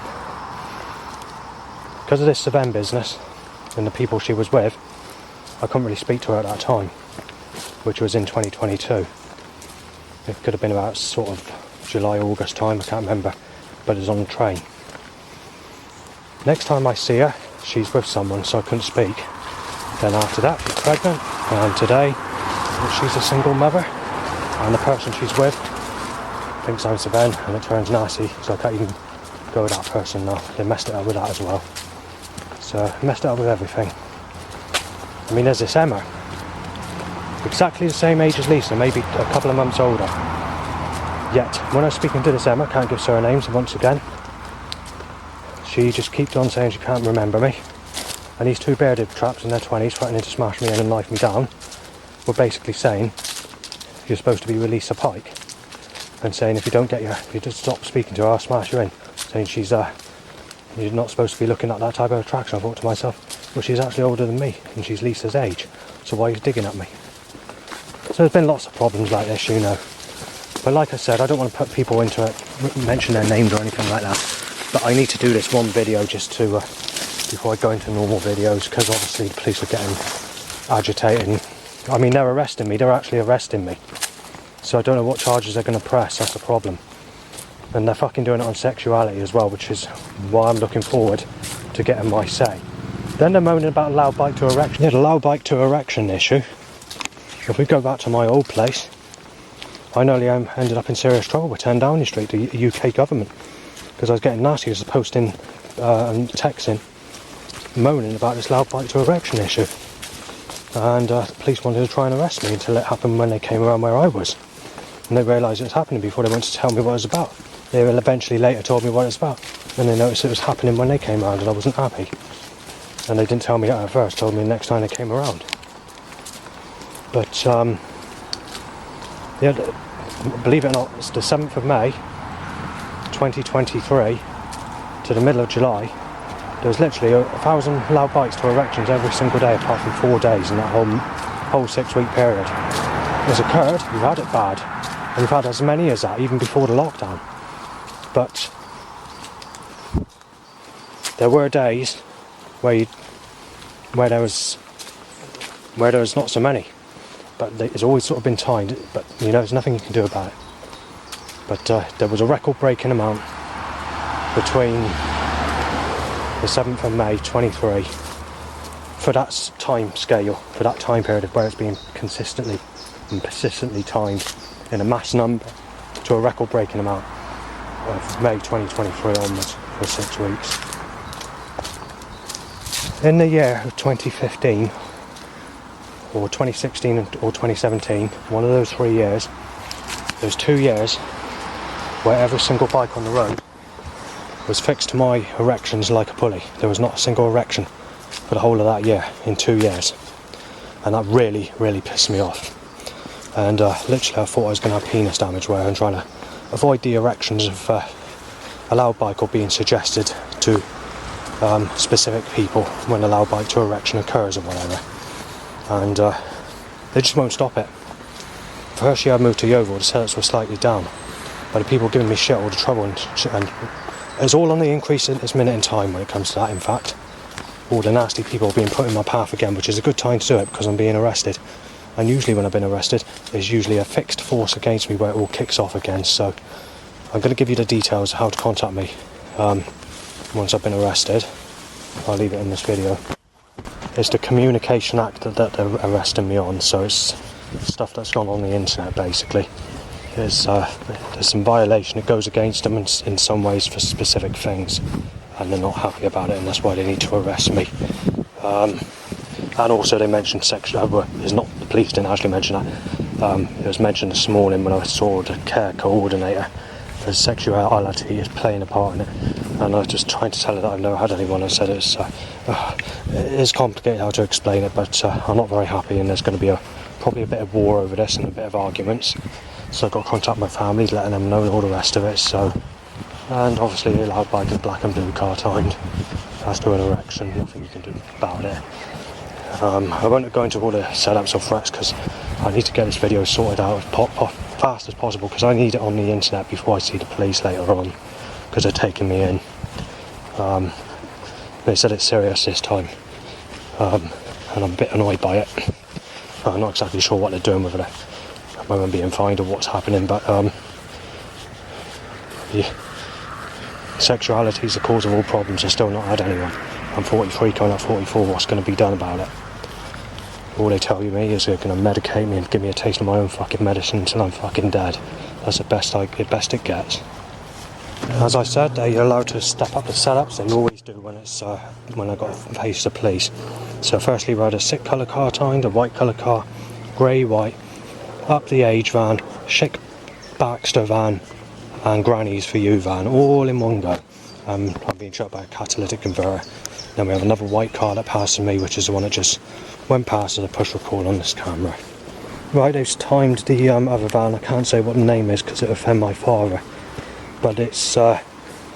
Because of this Savenne business, and the people she was with, I couldn't really speak to her at that time, which was in 2022. It could have been about sort of July, August time, I can't remember, but it was on the train. Next time I see her, she's with someone, so I couldn't speak. Then after that, she's pregnant, and today, she's a single mother, and the person she's with thinks I'm Savenne, and it turns nasty, so I can't even go with that person now. They messed it up with that as well. So, messed it up with everything. I mean, there's this Emma, exactly the same age as Lisa, maybe a couple of months older. Yet, when I was speaking to this Emma, can't give surnames once again, she just keeps on saying she can't remember me. And these two bearded traps in their 20s threatening to smash me in and knife me down were basically saying you're supposed to be released a pike, and saying if you just stop speaking to her, I'll smash you in. Saying you're not supposed to be looking at that type of attraction. I thought to myself, well, she's actually older than me, and she's Lisa's age, so why are you digging at me? So there's been lots of problems like this, you know. But like I said, I don't want to put people into it, mention their names or anything like that. But I need to do this one video just to, before I go into normal videos, because obviously the police are getting agitated. I mean, they're arresting me, they're actually arresting me. So I don't know what charges they're going to press, that's the problem. And they're fucking doing it on sexuality as well, which is why I'm looking forward to getting my say. Then they're moaning about loud bike to erection. Yeah, the loud bike to erection issue. If we go back to my old place, I nearly ended up in serious trouble with 10 Downing Street, the UK government, because I was getting nasty as posting and texting, moaning about this loud bike to erection issue. And the police wanted to try and arrest me until it happened when they came around where I was. And they realised it was happening before they went to tell me what it was about. They eventually later told me what it was about. And they noticed it was happening when they came around and I wasn't happy. And they didn't tell me that at first, told me the next time they came around. But, yeah, believe it or not, it's the 7th of May 2023 to the middle of July. There was literally 1,000 loud bikes to erections every single day apart from 4 days in that whole 6-week period. It's occurred, we've had it bad, and we've had as many as that even before the lockdown. But there were days where there was not so many. But it's always sort of been timed, but you know, there's nothing you can do about it. But there was a record-breaking amount between the 7th of May 23 for that time scale, for that time period where it's been consistently and persistently timed in a mass number to a record-breaking amount of May 2023 onwards for 6 weeks. In the year of 2015, or 2016 or 2017, one of those 3 years, there's 2 years where every single bike on the road was fixed to my erections like a pulley. There was not a single erection for the whole of that year, in 2 years. And that really, really pissed me off. And literally I thought I was going to have penis damage where I'm trying to avoid the erections of a loud bike or being suggested to specific people when a loud bike to erection occurs or whatever. And they just won't stop it. First year I moved to Yeovil, the setups were slightly down, but the people giving me shit all the trouble, and it's all on the increase at this minute in time when it comes to that. In fact, all the nasty people being put in my path again, which is a good time to do it because I'm being arrested. And usually when I've been arrested, there's usually a fixed force against me where it all kicks off again. So I'm going to give you the details of how to contact me once I've been arrested. I'll leave it in this video. It's the Communication Act that they're arresting me on, so it's stuff that's gone on the internet basically. There's some violation, it goes against them in some ways for specific things, and they're not happy about it, and that's why they need to arrest me. And also they mentioned sexual, it's not, the police didn't actually mention that, it was mentioned this morning when I saw the care coordinator. There's sexuality is playing a part in it, and I was just trying to tell her that I've never had anyone. I said it is complicated how to explain it, but I'm not very happy, and there's going to be probably a bit of war over this and a bit of arguments. So I've got to contact my family, letting them know all the rest of it. So, and obviously the loud bike is black and blue car timed as to an erection, nothing you can do about it. I won't go into all the setups or threats because I need to get this video sorted out as fast as possible, because I need it on the internet before I see the police later on, because they're taking me in. They said it's serious this time, and I'm a bit annoyed by it. I'm not exactly sure what they're doing with it, whether I'm being fined or what's happening, but yeah. Sexuality is the cause of all problems. I've still not had anyone. I'm 43, going up 44, what's going to be done about it? All they tell me is they're going to medicate me and give me a taste of my own fucking medicine until I'm fucking dead. That's the best it gets. As I said, they're allowed to step up the setups. They always do when I got to face the police. So firstly we had a 6 colour car timed, a white colour car, grey, white, up the age van, Chic Baxter van, and Granny's for You van, all in one go. I'm being shot by a catalytic converter. Then we have another white car that passes me, which is the one that just went past as a push record on this camera. Right, they've timed the other van. I can't say what the name is because it offend my father. But it's a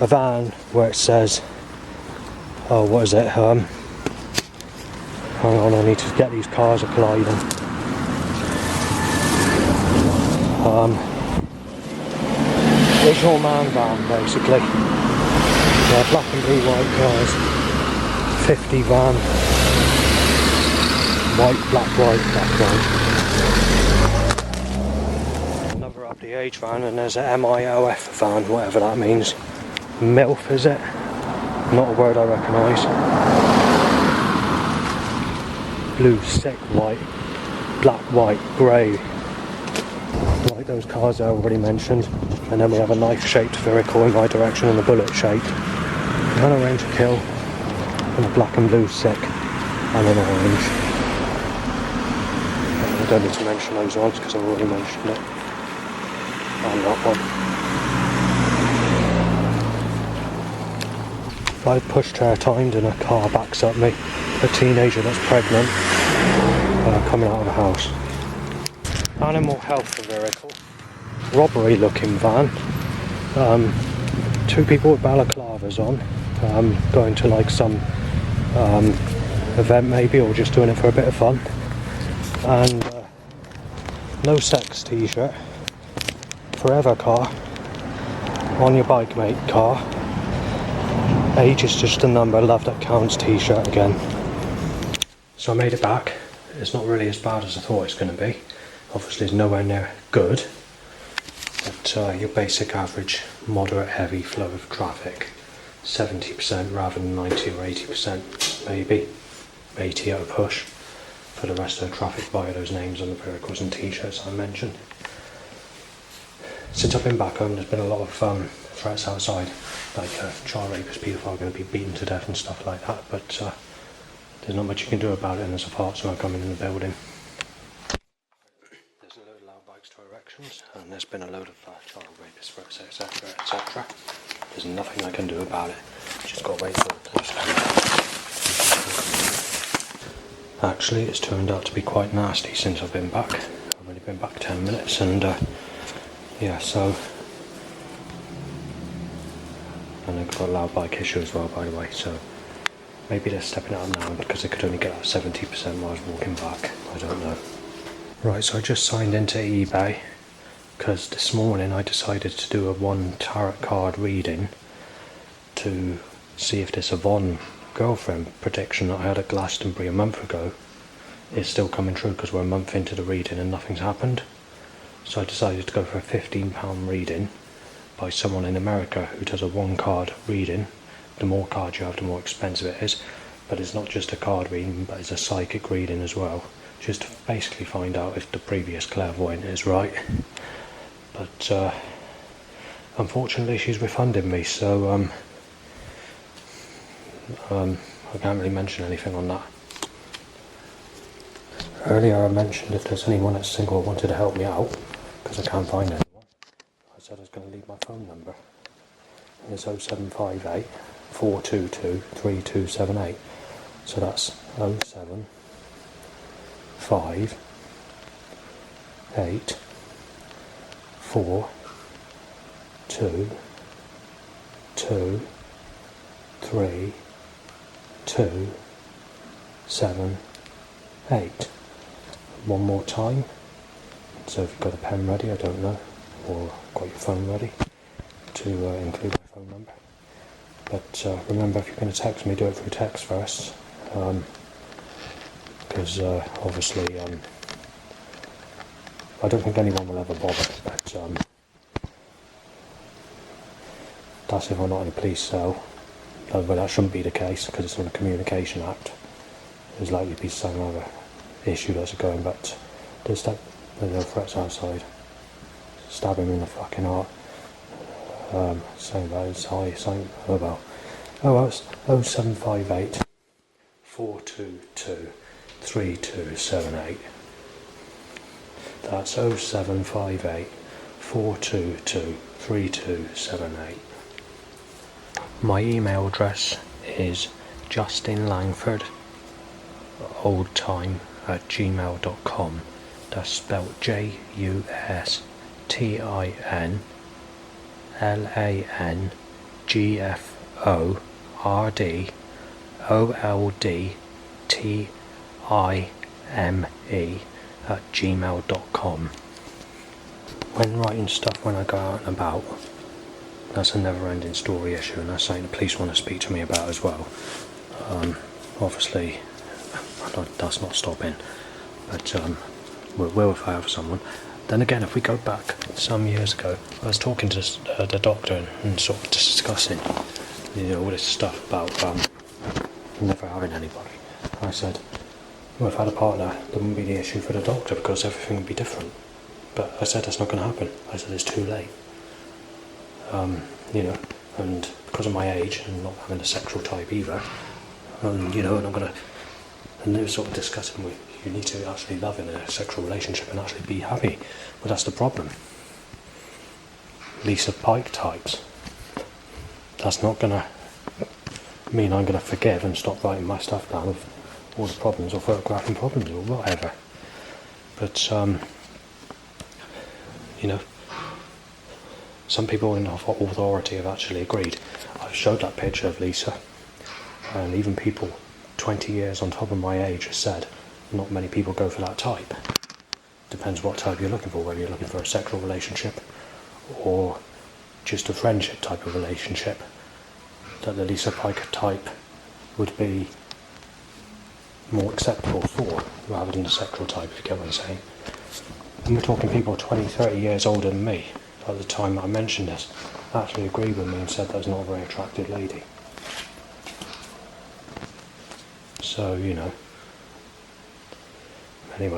van where it says, oh, what is it? Hang on, I need to get these cars are colliding. It's your man van, basically. Yeah, black and blue white cars. 50 van. White, black, white, black, white. Another up the age van, and there's a MILF van, whatever that means. MILF, is it? Not a word I recognise. Blue, sick, white, black, white, grey. Like those cars I already mentioned. And then we have a knife-shaped vehicle in my direction and a bullet shape. And a Ranger Kill. And a black and blue sick. And an orange. I don't need to mention those ones because I've already mentioned it. And that one. I push chair timed and a car backs up me. A teenager that's pregnant. Coming out of the house. Animal health vehicle. Robbery looking van. Two people with balaclavas on. Going to like some event maybe, or just doing it for a bit of fun. And no sex t-shirt. Forever car. On your bike mate car. Age is just a number, love that counts t-shirt again. So I made it back. It's not really as bad as I thought it's going to be. Obviously it's nowhere near good. But your basic average moderate heavy flow of traffic. 70% rather than 90 or 80% maybe. 80 at a push. For the rest of the traffic via those names on the vehicles and t-shirts I mentioned. Since I've been back home there's been a lot of threats outside. Like child rapists, people are going to be beaten to death and stuff like that. But there's not much you can do about it unless a fart smoke coming in the building. There's a load of loud bikes to erections, and there's been a load of child rapists, threats, etc, etc. There's nothing I can do about it. Just got to wait for it to just come out. Actually, it's turned out to be quite nasty since I've been back. I've only been back 10 minutes, and yeah, so. And they've got a loud bike issue as well, by the way, so. Maybe they're stepping out now because they could only get out 70% while I was walking back. I don't know. Right, so I just signed into eBay because this morning I decided to do a 1 tarot card reading to see if this Yvonne girlfriend prediction that I had at Glastonbury a month ago is still coming true, because we're a month into the reading and nothing's happened. So I decided to go for a £15 reading by someone in America who does a 1 card reading. The more cards you have, the more expensive it is. But it's not just a card reading, but it's a psychic reading as well. Just to basically find out if the previous clairvoyant is right. But unfortunately she's refunded me, so I can't really mention anything on that. Earlier I mentioned if there's anyone that's single who wanted to help me out, because I can't find anyone. I said I was going to leave my phone number. And it's 0758 422 3278. So that's 075 8 4 2 2 3 2 7 8. One more time. So if you've got a pen ready, I don't know, or got your phone ready to include my phone number. But remember, if you're going to text me, do it through text first, because obviously I don't think anyone will ever bother, but that's if I'm not in a police cell. But that shouldn't be the case, because it's on the Communication Act. There's likely to be some other issue that's going, but there's no threats outside. Stab him in the fucking heart. Saying that it's high, saying about 0758 422 3278. That's 0758 422 3278. My email address is justinlangfordoldtime@gmail.com. That's spelled JUSTINLANGFORDTIME When writing stuff when I go out and about, that's a never-ending story issue, and that's something the police want to speak to me about as well. Obviously, that's not stopping, but we will if I have someone. Then again, if we go back some years ago, I was talking to the doctor and sort of discussing, all this stuff about never having anybody. I said, well, if I had a partner, there wouldn't be the issue for the doctor because everything would be different. But I said that's not going to happen. I said it's too late. And because of my age and not having a sexual type either, and I'm going to, and they were sort of discussing with, you need to actually love in a sexual relationship and actually be happy. But that's the problem. Lisa Pike types. That's not going to mean I'm going to forgive and stop writing my stuff down of all the problems or photographing problems or whatever. But, some people in authority have actually agreed. I've showed that picture of Lisa, and even people 20 years on top of my age have said not many people go for that type. Depends what type you're looking for, whether you're looking for a sexual relationship or just a friendship type of relationship, that the Lisa Pike type would be more acceptable for, rather than the sexual type, if you get what I'm saying. And we're talking people 20, 30 years older than me at the time that I mentioned this, actually agreed with me and said that was not a very attractive lady. So, anyway,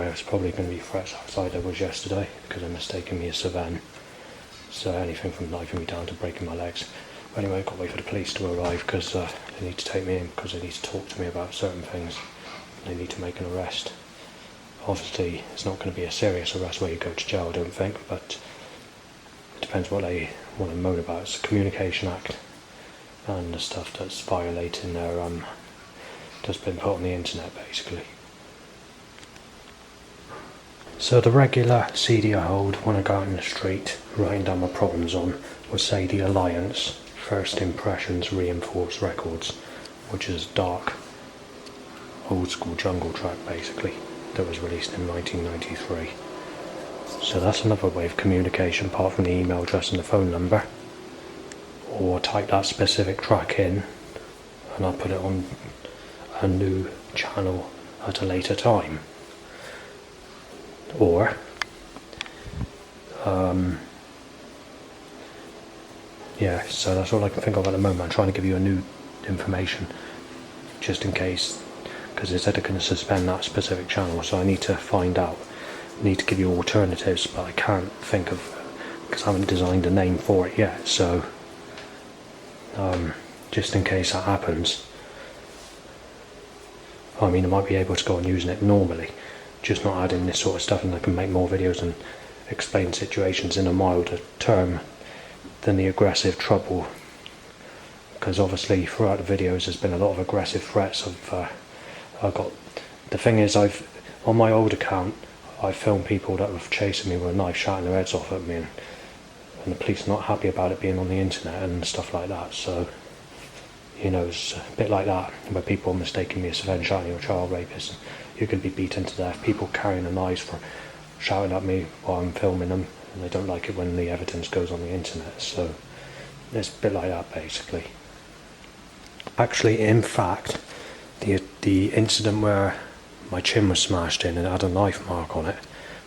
I was probably going to be threats outside I was yesterday because they're mistaking me as Savannah. So anything from knifing me down to breaking my legs. But anyway, I've got to wait for the police to arrive because they need to take me in because they need to talk to me about certain things. They need to make an arrest. Obviously, it's not going to be a serious arrest where you go to jail, I don't think, but it depends what they want to moan about. It's the Communication Act and the stuff that's violating their, that's been put on the internet, basically. So the regular CD I hold when I go out in the street, writing down my problems on, would say the Alliance First Impressions Reinforced Records, which is a dark, old school jungle track, basically, that was released in 1993. So that's another way of communication apart from the email address and the phone number. Or type that specific track in and I'll put it on a new channel at a later time. Or so that's all I can think of at the moment. I'm trying to give you a new information just in case, because they said they're going to suspend that specific channel, so I need to find out. I need to give you alternatives, but I can't think of, because I haven't designed a name for it yet, so just in case that happens, I might be able to go on using it normally, just not adding this sort of stuff, and I can make more videos and explain situations in a milder term than the aggressive trouble, because obviously throughout the videos there's been a lot of aggressive threats of the thing is, on my old account I filmed people that were chasing me with a knife, shouting their heads off at me, and the police are not happy about it being on the internet and stuff like that. So it's a bit like that, where people are mistaking me as Savannah Shatney or a child rapist. You could be beaten to death, people carrying a knife for shouting at me while I'm filming them, and they don't like it when the evidence goes on the internet. So it's a bit like that, basically. Actually, in fact, the incident where my chin was smashed in and it had a knife mark on it,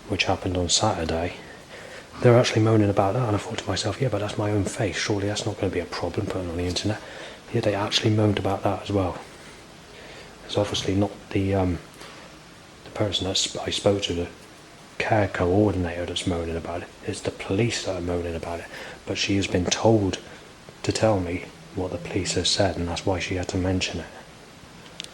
which happened on Saturday, they were actually moaning about that, and I thought to myself, yeah, but that's my own face, surely that's not going to be a problem putting on the internet. Yeah, they actually moaned about that as well. It's obviously not the person that I spoke to, the care coordinator, that's moaning about it. It's the police that are moaning about it, but she has been told to tell me what the police have said, and that's why she had to mention it.